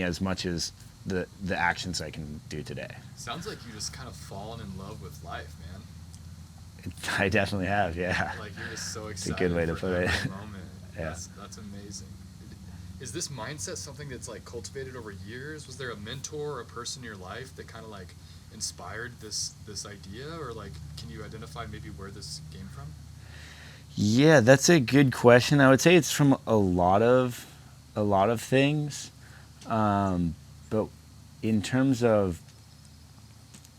Speaker 2: as much as the actions I can do today.
Speaker 1: Sounds like you just kind of fallen in love with life, man.
Speaker 2: I definitely have, yeah.
Speaker 1: Like you're just so excited.
Speaker 2: It's a good way to
Speaker 1: for
Speaker 2: put it.
Speaker 1: every moment.
Speaker 2: Yeah.
Speaker 1: That's amazing. Is this mindset something that's like cultivated over years? Was there a mentor or a person in your life that kind of like inspired this idea, or like can you identify maybe where this came from?
Speaker 2: Yeah, that's a good question. I would say it's from a lot of things, but in terms of,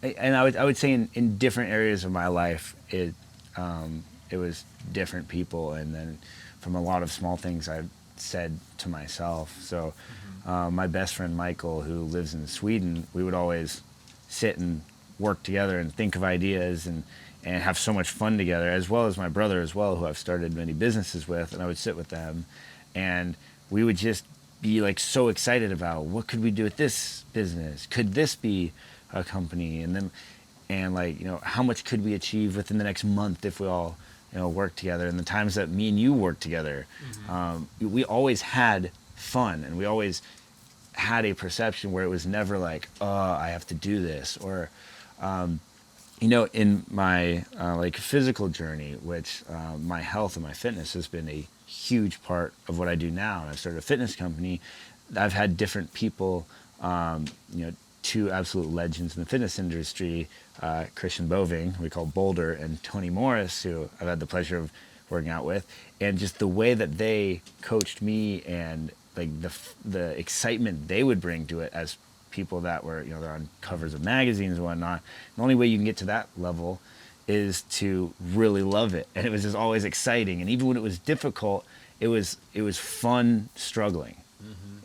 Speaker 2: and I would say in different areas of my life, it was different people, and then from a lot of small things I've said to myself. So my best friend Mccall, who lives in Sweden, we would always sit and work together and think of ideas and have so much fun together, as well as my brother as well, who I've started many businesses with, and I would sit with them and we would just be like so excited about what could we do with this business? Could this be a company? And then, how much could we achieve within the next month if we all, work together? And the times that me and you worked together, we always had fun, and we always had a perception where it was never like, oh, I have to do this, or in my physical journey, which my health and my fitness has been a huge part of what I do now, and I've started a fitness company. I've had different people, two absolute legends in the fitness industry, Christian Boving, we call Boulder, and Tony Morris, who I've had the pleasure of working out with, and just the way that they coached me, and like the excitement they would bring to it as people that were, they're on covers of magazines and whatnot. The only way you can get to that level is to really love it. And it was just always exciting. And even when it was difficult, it was fun struggling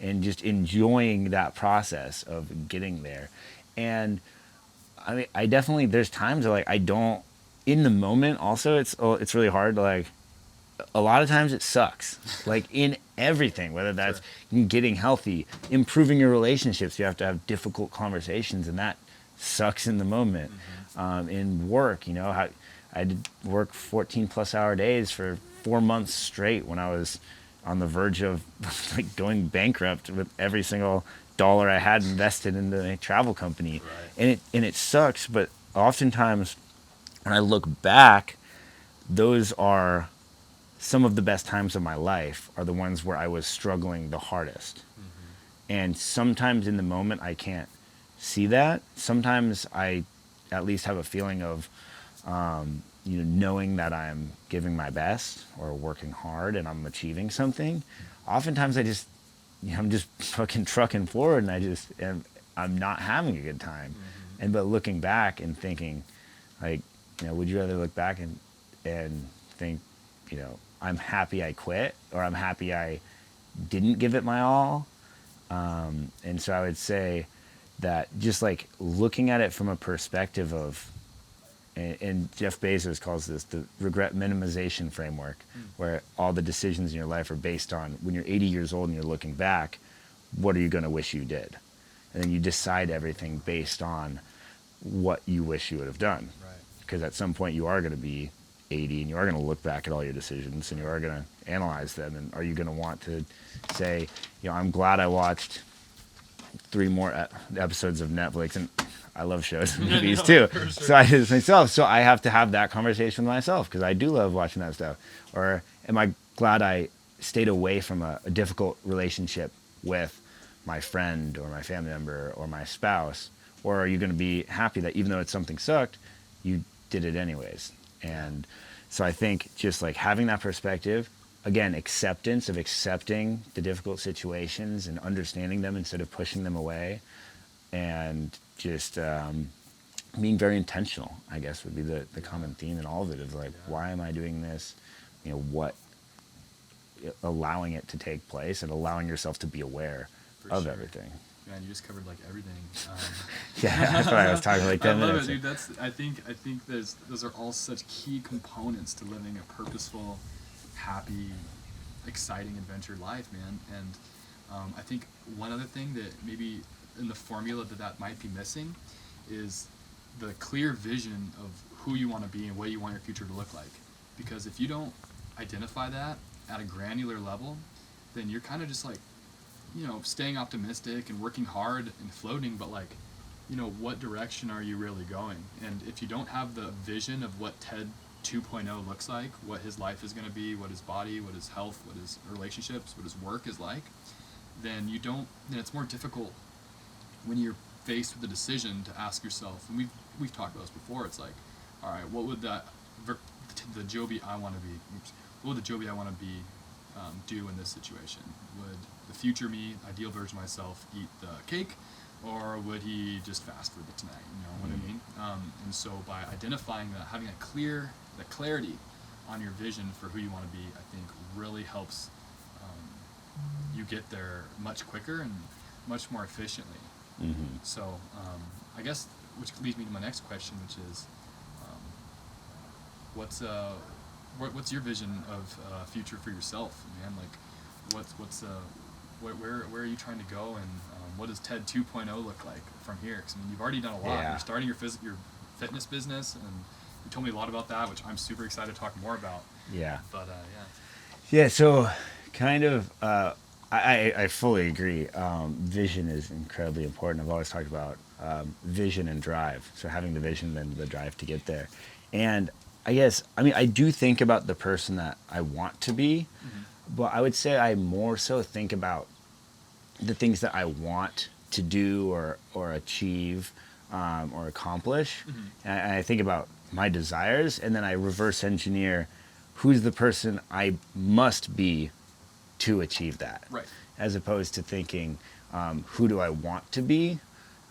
Speaker 2: and just enjoying that process of getting there. And I mean, I definitely, there's times where I don't, in the moment also, it's really hard to a lot of times it sucks, in everything, whether that's getting healthy, improving your relationships. You have to have difficult conversations, and that sucks in the moment. In work, I did work 14 plus hour days for 4 months straight when I was on the verge of going bankrupt with every single dollar I had invested in the travel company. And it sucks, but oftentimes when I look back, those are some of the best times of my life, are the ones where I was struggling the hardest. And sometimes in the moment I can't see that. Sometimes I at least have a feeling of, knowing that I'm giving my best or working hard and I'm achieving something. Oftentimes I'm just fucking trucking forward, and I'm not having a good time. But looking back and thinking, would you rather look back and think, I'm happy I quit, or I'm happy I didn't give it my all? And so I would say that just looking at it from a perspective of, and Jeff Bezos calls this the regret minimization framework, where all the decisions in your life are based on, when you're 80 years old and you're looking back, what are you going to wish you did? And then you decide everything based on what you wish you would have done. Because at some point you are going to be 80 and you are going to look back at all your decisions and you are going to analyze them. And are you going to want to say, I'm glad I watched 3 more episodes of Netflix, and I love shows and movies too. Sure. So I did it myself. So I have to have that conversation with myself, because I do love watching that stuff. Or am I glad I stayed away from a difficult relationship with my friend or my family member or my spouse? Or are you going to be happy that even though it's something sucked, you did it anyways? And so I think just having that perspective, again, accepting the difficult situations and understanding them instead of pushing them away, and just being very intentional, I guess, would be the common theme in all of it. Is like, why am I doing this? What allowing it to take place and allowing yourself to be aware of everything.
Speaker 1: Man, you just covered like everything.
Speaker 2: Yeah, that's why I was talking like 10
Speaker 1: I love
Speaker 2: minutes.
Speaker 1: it, dude. I think those are all such key components to living a purposeful, happy, exciting adventure life, man. And I think one other thing that maybe in the formula that might be missing is the clear vision of who you want to be and what you want your future to look like. Because if you don't identify that at a granular level, then you're kind of just like, staying optimistic and working hard and floating, but like, what direction are you really going? And if you don't have the vision of what Ted 2.0 looks like, what his life is going to be, what his body, what his health, what his relationships, what his work is like, then it's more difficult when you're faced with a decision to ask yourself, and we've talked about this before, it's like, all right, what would the Jobe I want to be, what would the Jobe I want to be do in this situation? Would the future me, ideal version of myself, eat the cake, or would he just fast food it tonight? You know what I mean? And so by identifying that, having that clarity on your vision for who you want to be, I think really helps you get there much quicker and much more efficiently.
Speaker 2: Mm-hmm.
Speaker 1: So I guess, which leads me to my next question, which is, what's your vision of future for yourself, man? Like, where are you trying to go, and what does TED 2.0 look like from here? Because you've already done a lot.
Speaker 2: Yeah.
Speaker 1: You're starting your fitness business, and you told me a lot about that, which I'm super excited to talk more about.
Speaker 2: Yeah.
Speaker 1: But
Speaker 2: Yeah. So, kind of, I fully agree. Vision is incredibly important. I've always talked about vision and drive. So having the vision, then the drive to get there. And I do think about the person that I want to be, but I would say I more so think about the things that I want to do or achieve or accomplish. And I think about my desires, and then I reverse engineer who's the person I must be to achieve that.
Speaker 1: Right.
Speaker 2: As opposed to thinking, who do I want to be?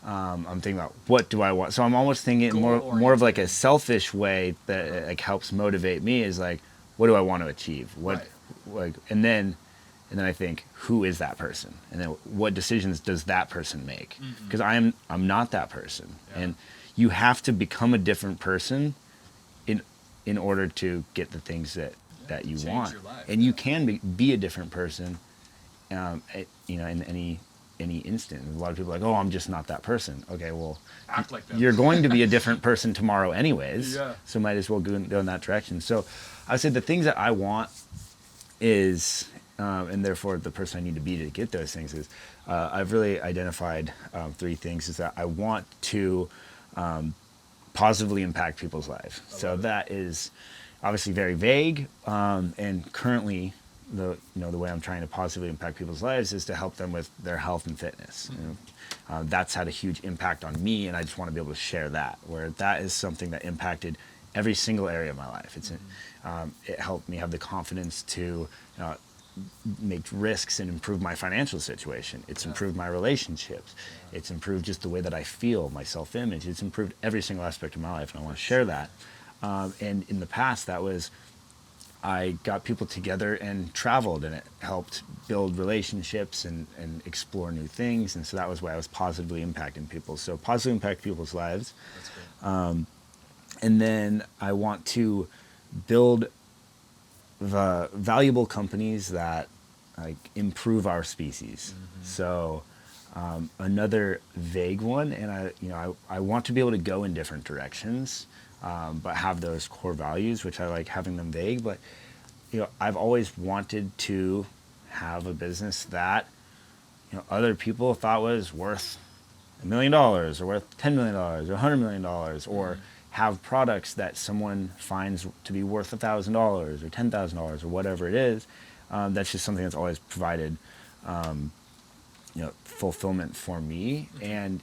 Speaker 2: I'm thinking about what do I want. So I'm almost thinking more of like a selfish way that like helps motivate me is like, what do I want to achieve? And then I think, who is that person? And then what decisions does that person make? Because I'm not that person, and you have to become a different person in order to get the things that you want.
Speaker 1: Your life,
Speaker 2: and you can be a different person, in any instant. And a lot of people are like, oh, I'm just not that person. Okay, well,
Speaker 1: act like them.
Speaker 2: You're going to be a different person tomorrow anyways.
Speaker 1: Yeah.
Speaker 2: So might as well go in that direction. So I would say the things that I want is, and therefore the person I need to be to get those things is, I've really identified 3 things. Is that I want to positively impact people's lives. So that is obviously very vague, and currently the way I'm trying to positively impact people's lives is to help them with their health and fitness. That's had a huge impact on me, and I just want to be able to share that, where that is something that impacted every single area of my life. It helped me have the confidence to make risks and improve my financial situation. It's improved my relationships. It's improved just the way that I feel, my self-image. It's improved every single aspect of my life, and I want to share that. And in the past, that was, I got people together and traveled, and it helped build relationships and explore new things. And so that was why I was positively impacting people. So positively impact people's lives.
Speaker 1: That's great.
Speaker 2: And then I want to build the valuable companies that like improve our species. So another vague one, and I want to be able to go in different directions, but have those core values, which I like having them vague. But I've always wanted to have a business that other people thought was worth $1 million or worth $10 million or $100 million, or have products that someone finds to be worth $1,000 or $10,000 or whatever it is. That's just something that's always provided fulfillment for me. And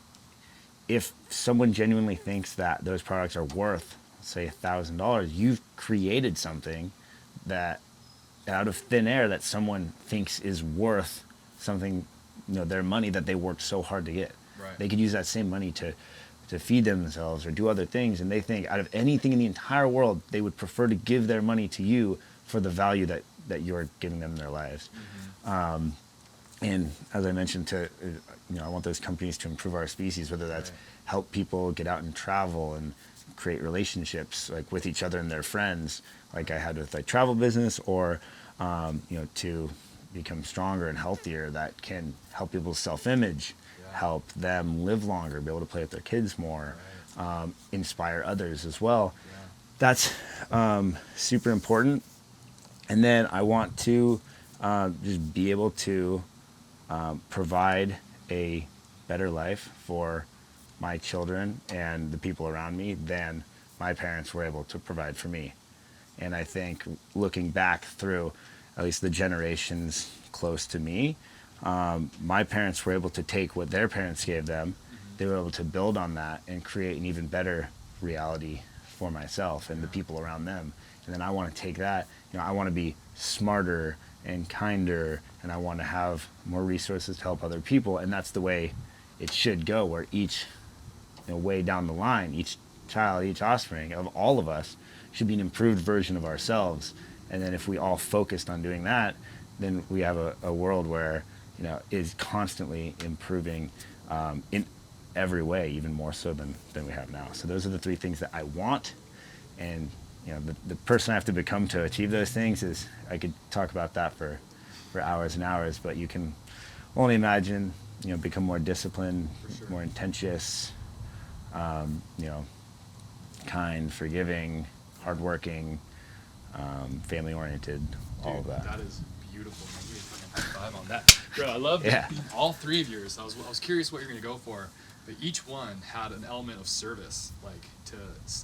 Speaker 2: if someone genuinely thinks that those products are worth, say, $1,000, you've created something that out of thin air that someone thinks is worth something, their money that they worked so hard to get.
Speaker 1: Right.
Speaker 2: They could use that same money to to feed themselves or do other things, and they think out of anything in the entire world, they would prefer to give their money to you for the value that you're giving them in their lives. And as I mentioned, I want those companies to improve our species, whether that's help people get out and travel and create relationships like with each other and their friends, like I had with like travel business, or to become stronger and healthier, that can help people's self-image, help them live longer, be able to play with their kids more, inspire others as well. That's super important. And then I want to just be able to provide a better life for my children and the people around me than my parents were able to provide for me. And I think looking back through at least the generations close to me, my parents were able to take what their parents gave them, they were able to build on that and create an even better reality for myself and the people around them. And then I want to take that, I want to be smarter and kinder, and I want to have more resources to help other people. And that's the way it should go, where each way down the line, each child, each offspring of all of us should be an improved version of ourselves. And then if we all focused on doing that, then we have a world where is constantly improving in every way, even more so than we have now. So those are the three things that I want. And the person I have to become to achieve those things is, I could talk about that for hours and hours, but you can only imagine, become more disciplined, more intensious, kind, forgiving, hardworking, family-oriented, all of that.
Speaker 3: That is beautiful. Man. You fucking high five on that. Bro, I love all three of yours. I was curious what you're going to go for, but each one had an element of service, like to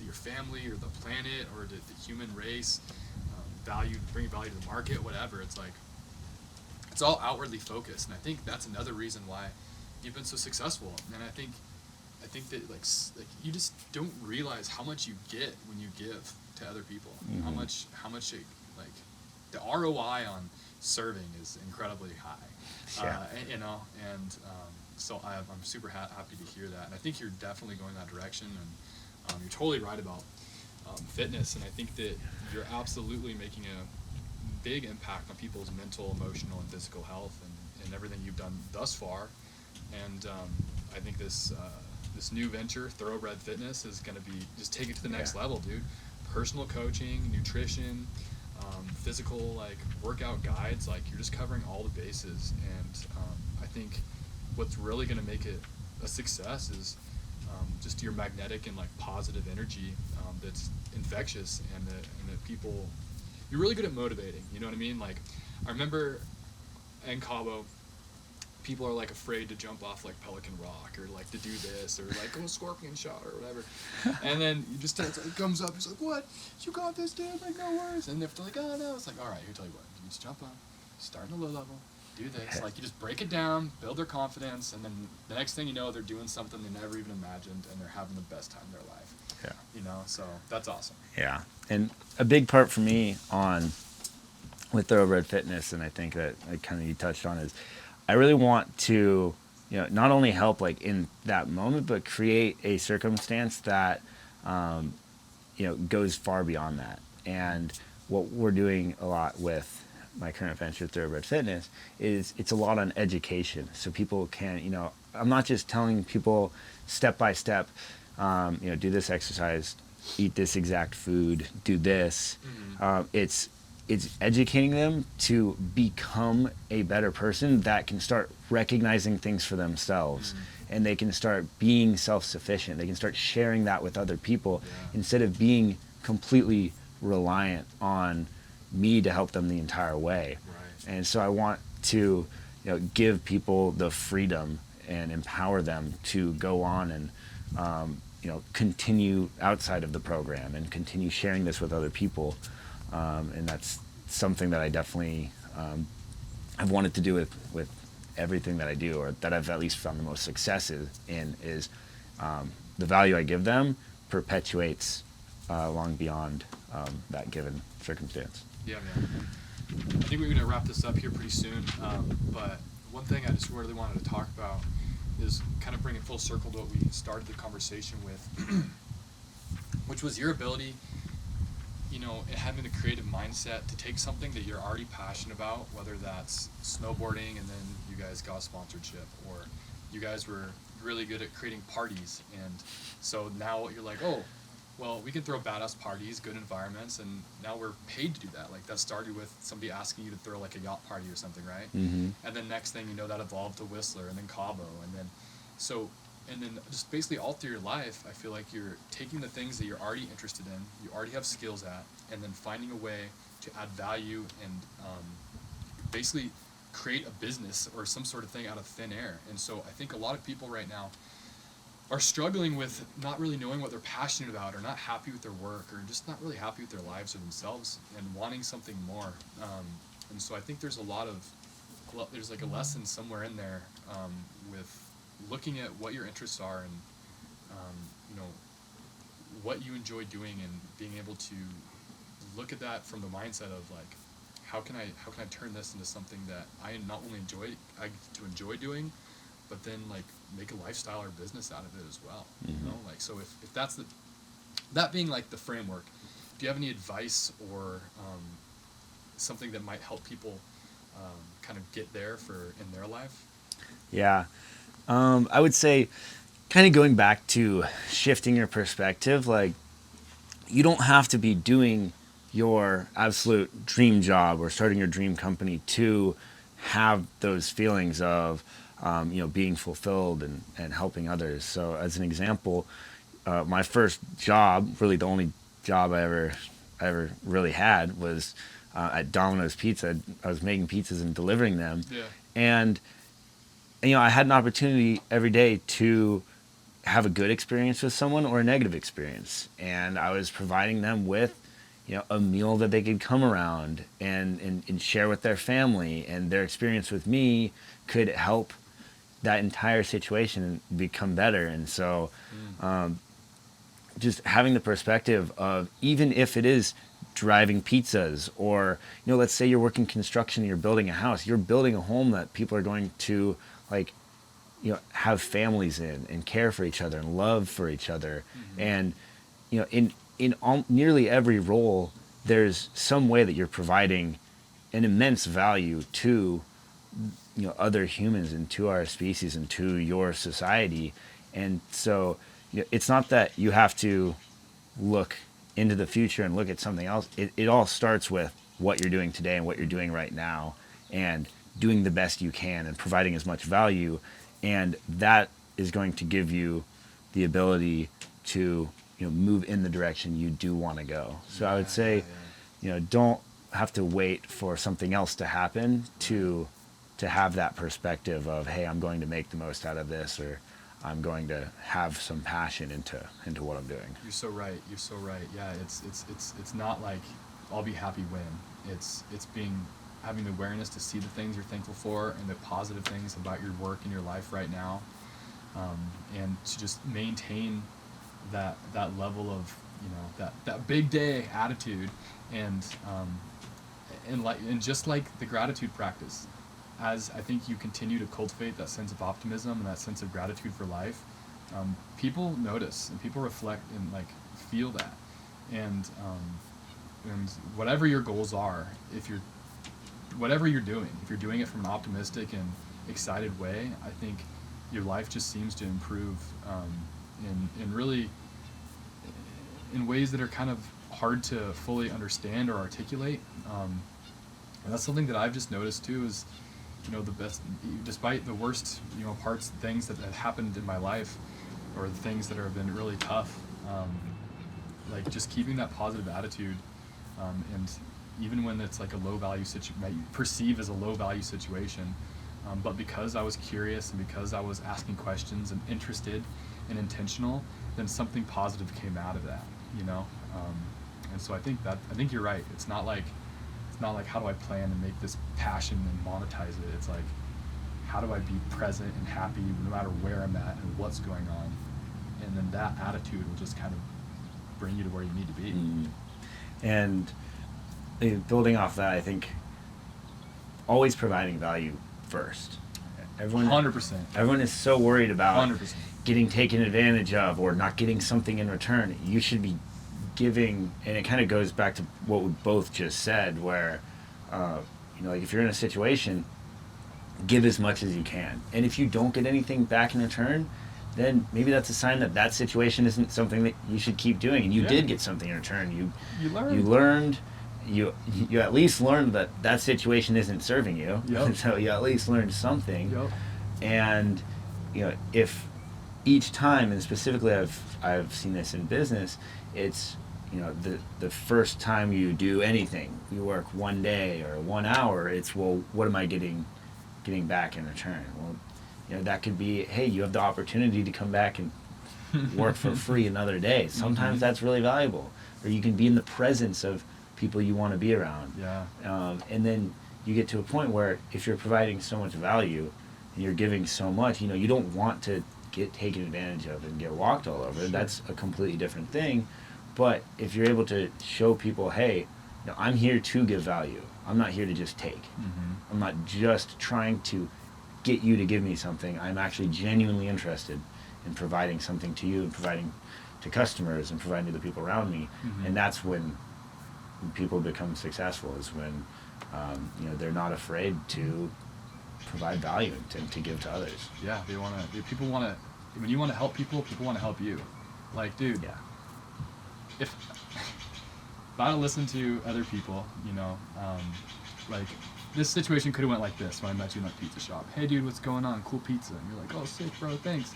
Speaker 3: your family or the planet or the human race, bring value to the market, whatever. It's like, it's all outwardly focused, and I think that's another reason why you've been so successful. And I think that like you just don't realize how much you get when you give to other people. How much like the ROI on serving is incredibly high. So I'm super happy to hear that, and I think you're definitely going that direction, and you're totally right about fitness, and I think that you're absolutely making a big impact on people's mental, emotional, and physical health, and everything you've done thus far. And I think this new venture, Thoroughbred Fitness, is going to be just take it to the next level, dude. Personal coaching, nutrition, physical like workout guides, like you're just covering all the bases. And I think what's really going to make it a success is just your magnetic and like positive energy that's infectious, and that people, you're really good at motivating, you know what I mean? Like I remember in Cabo, people are like afraid to jump off like Pelican Rock or like to do this or like go scorpion shot or whatever. And then you just it comes up, it's like, what? You got this, dude? Like no worries. And if they're like, oh no, it's like, all right, here, tell you what, you just jump on, start in a low level, do this. Like you just break it down, build their confidence, and then the next thing you know, they're doing something they never even imagined, and they're having the best time of their life. Yeah. So that's awesome.
Speaker 2: Yeah. And a big part for me with Thoroughbred Fitness, and I think that kind of you touched on, is I really want to, not only help like in that moment, but create a circumstance that, goes far beyond that. And what we're doing a lot with my current venture, Thoroughbred Fitness, is it's a lot on education. So people can, I'm not just telling people step by step, do this exercise, eat this exact food, do this. It's educating them to become a better person that can start recognizing things for themselves, and they can start being self-sufficient. They can start sharing that with other people instead of being completely reliant on me to help them the entire way. Right. And so I want to give people the freedom and empower them to go on and continue outside of the program and continue sharing this with other people. And that's something that I definitely have wanted to do with everything that I do, or that I've at least found the most successes in, is the value I give them perpetuates long beyond that given circumstance.
Speaker 3: Yeah, man. I think we're going to wrap this up here pretty soon, but one thing I just really wanted to talk about is kind of bringing full circle to what we started the conversation with, which was your ability, having the creative mindset to take something that you're already passionate about, whether that's snowboarding and then you guys got a sponsorship, or you guys were really good at creating parties, and so now you're like, oh, well, we can throw badass parties, good environments, and now we're paid to do that. Like, that started with somebody asking you to throw like a yacht party or something, right?
Speaker 2: Mm-hmm.
Speaker 3: And then next thing you know, that evolved to Whistler, and then Cabo, and then just basically all through your life, I feel like you're taking the things that you're already interested in, you already have skills at, and then finding a way to add value and basically create a business or some sort of thing out of thin air. And so I think a lot of people right now are struggling with not really knowing what they're passionate about, or not happy with their work, or just not really happy with their lives or themselves, and wanting something more. And so I think there's like a lesson somewhere in there with looking at what your interests are, and what you enjoy doing, and being able to look at that from the mindset of like, how can I turn this into something that I not only enjoy doing, but then like make a lifestyle or business out of it as well.
Speaker 2: Mm-hmm.
Speaker 3: Like, so if that's that being like the framework, do you have any advice or something that might help people kind of get there in their life?
Speaker 2: Yeah. I would say, kind of going back to shifting your perspective, like, you don't have to be doing your absolute dream job or starting your dream company to have those feelings of, being fulfilled and helping others. So as an example, my first job, really the only job I ever really had, was at Domino's Pizza. I was making pizzas and delivering them.
Speaker 3: Yeah.
Speaker 2: And I had an opportunity every day to have a good experience with someone or a negative experience. And I was providing them with, a meal that they could come around and share with their family, and their experience with me could help that entire situation become better. And so just having the perspective of, even if it is driving pizzas, or, let's say you're working construction and you're building a house, you're building a home that people are going to like, have families in and care for each other and love for each other. Mm-hmm. And, in nearly every role, there's some way that you're providing an immense value to, other humans and to our species and to your society. And so, it's not that you have to look into the future and look at something else. It all starts with what you're doing today and what you're doing right now, and doing the best you can and providing as much value. And that is going to give you the ability to, move in the direction you do want to go. So I would say, don't have to wait for something else to happen to have that perspective of, hey, I'm going to make the most out of this, or I'm going to have some passion into what I'm doing.
Speaker 3: You're so right. Yeah, it's not like I'll be happy when. It's having the awareness to see the things you're thankful for and the positive things about your work and your life right now, and to just maintain that level of that big day attitude, and just like the gratitude practice, as I think you continue to cultivate that sense of optimism and that sense of gratitude for life, people notice and people reflect and like feel that, and whatever your goals are, whatever you're doing, if you're doing it from an optimistic and excited way, I think your life just seems to improve in really in ways that are kind of hard to fully understand or articulate. And that's something that I've just noticed too, is the best, despite the worst things that have happened in my life, or the things that have been really tough, like just keeping that positive attitude, and even when it's like a low value situation, perceive as a low value situation, but because I was curious and because I was asking questions and interested and intentional, then something positive came out of that, and so I think you're right. It's not like how do I plan and make this passion and monetize it. It's like, how do I be present and happy no matter where I'm at and what's going on, and then that attitude will just kind of bring you to where you need to be.
Speaker 2: Mm. And building off that, I think always providing value first. Everyone,
Speaker 3: 100%.
Speaker 2: everyone is so worried about
Speaker 3: 100%.
Speaker 2: getting taken advantage of or not getting something in return. You should be giving, and it kind of goes back to what we both just said, where, like if you're in a situation, give as much as you can. And if you don't get anything back in return, then maybe that's a sign that that situation isn't something that you should keep doing. And you did get something in return.
Speaker 3: You learned.
Speaker 2: You learned. You at least learned that that situation isn't serving you.
Speaker 3: Yep.
Speaker 2: So you at least learned something.
Speaker 3: Yep.
Speaker 2: And if each time, and specifically I've seen this in business, it's the first time you do anything, you work 1 day or 1 hour, it's, well, what am I getting back in return? Well, that could be, hey, you have the opportunity to come back and work for free another day. Sometimes that's really valuable. Or you can be in the presence of people you want to be around.
Speaker 3: Yeah.
Speaker 2: And then you get to a point where if you're providing so much value and you're giving so much, you don't want to get taken advantage of and get walked all over.
Speaker 3: Sure.
Speaker 2: That's a completely different thing. But if you're able to show people, hey, I'm here to give value. I'm not here to just take. I'm not just trying to get you to give me something. I'm actually genuinely interested in providing something to you and providing to customers and providing to the people around me. And that's when people become successful, is when they're not afraid to provide value and to give to others.
Speaker 3: Yeah, people want to, when you want to help people want to help you. Like, dude,
Speaker 2: Yeah.
Speaker 3: if I don't listen to other people, like, this situation could have went like this when I met you in that pizza shop. Hey, dude, what's going on? Cool pizza. And you're like, oh, sick, bro, thanks.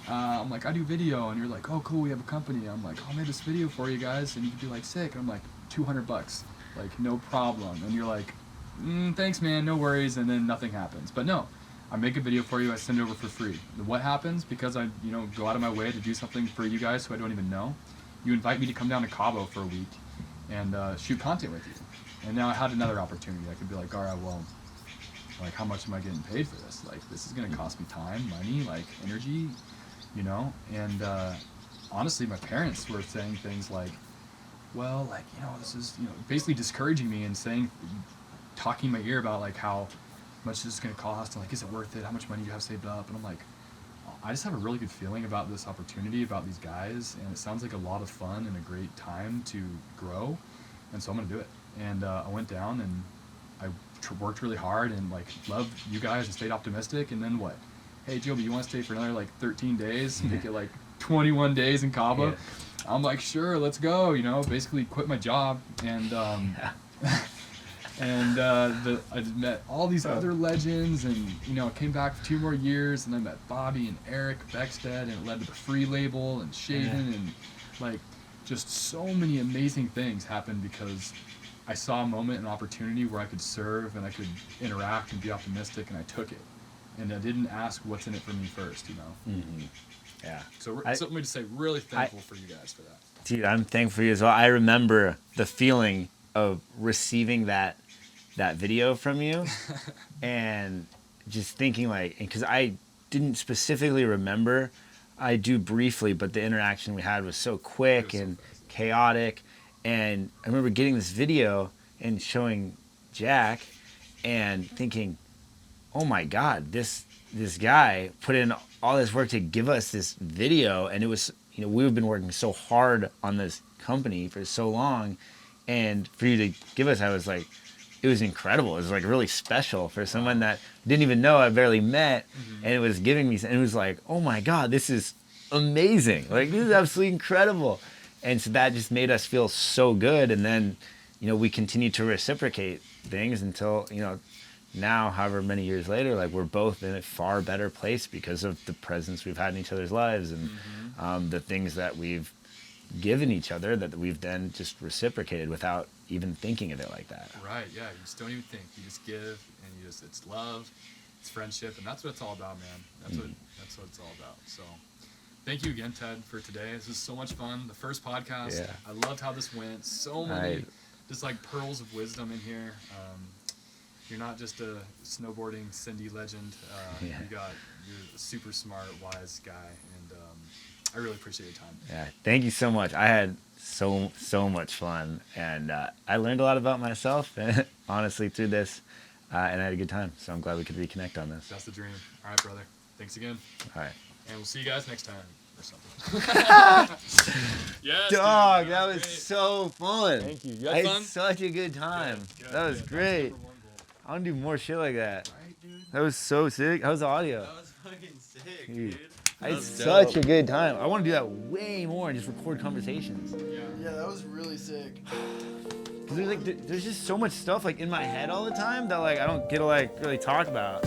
Speaker 3: I'm like, I do video. And you're like, oh, cool, we have a company. I'm like, I'll make this video for you guys. And you could be like, sick. And I'm like, $200. Like, no problem. And you're like, thanks, man, no worries. And then nothing happens. But no, I make a video for you. I send it over for free. And what happens? Because I, go out of my way to do something for you guys who I don't even know. You invite me to come down to Cabo for a week and shoot content with you. And now I had another opportunity. I could be like, all right, well, like, how much am I getting paid for this? Like, this is going to cost me time, money, like, energy, And honestly, my parents were saying things like, well, like, this is, basically discouraging me and saying, talking in my ear about, like, how much this is going to cost and, like, is it worth it? How much money do you have saved up? And I'm like, I just have a really good feeling about this opportunity, about these guys, and it sounds like a lot of fun and a great time to grow, and so I'm going to do it. And I went down and I worked really hard and, like, loved you guys and stayed optimistic. And then what? Hey, Jobe, you want to stay for another, like, 13 days? Make it, like, 21 days in Cabo? Yeah. I'm like, sure, let's go, basically quit my job. And and I met all these other legends, and I came back for 2 more years, and I met Bobby and Eric Beckstead, and it led to the Free label and Shaven, and, like, just so many amazing things happened because I saw a moment, an opportunity where I could serve and I could interact and be optimistic, and I took it. And I didn't ask what's in it for me first,
Speaker 2: Yeah.
Speaker 3: So something to say, really thankful for you guys for that.
Speaker 2: Dude, I'm thankful for you as well. I remember the feeling of receiving that video from you and just thinking, like, because I didn't specifically remember, I do briefly, but the interaction we had was so quick and chaotic. And I remember getting this video and showing Jack and thinking, oh my God, this guy put in all this work to give us this video. And it was, we've been working so hard on this company for so long. And for you to give us, I was like, it was incredible. It was, like, really special for someone that didn't even know, I barely met. And it was giving me, and it was like, oh my God, this is amazing. Like, this is absolutely incredible. And so that just made us feel so good. And then, we continued to reciprocate things until, now, however many years later, like, we're both in a far better place because of the presence we've had in each other's lives and the things that we've given each other that we've then just reciprocated without even thinking of it like that.
Speaker 3: Right, yeah, you just don't even think. You just give, and it's love, it's friendship, and that's what it's all about, man. That's what it's all about. So thank you again, Ted, for today. This was so much fun. The first podcast. Yeah. I loved how this went. So many just, like, pearls of wisdom in here. You're not just a snowboarding Cindy legend. You're a super smart, wise guy, and I really appreciate your time.
Speaker 2: Yeah, thank you so much. I had so much fun, and I learned a lot about myself, honestly, through this. And I had a good time. So I'm glad we could reconnect on this.
Speaker 3: That's the dream. All right, brother. Thanks again.
Speaker 2: All right.
Speaker 3: And we'll see you guys next time or something. Yes,
Speaker 2: Dog,
Speaker 3: dude,
Speaker 2: that was
Speaker 3: great.
Speaker 2: so fun.
Speaker 3: Thank you. You
Speaker 2: I
Speaker 3: had
Speaker 2: had
Speaker 3: fun?
Speaker 2: such a good time.
Speaker 3: Good,
Speaker 2: That was
Speaker 3: good.
Speaker 2: great.
Speaker 3: Number one goal.
Speaker 2: I want to do more shit like that.
Speaker 3: Right, dude?
Speaker 2: That was so sick. How's the audio?
Speaker 4: That was fucking sick,
Speaker 2: Dude.
Speaker 4: dude.
Speaker 2: I had
Speaker 4: That's
Speaker 2: such
Speaker 4: dope.
Speaker 2: a good time. I want to do that way more and just record conversations.
Speaker 4: Yeah, that was really sick.
Speaker 2: Cause there's just so much stuff like in my head all the time that like I don't get to like really talk about.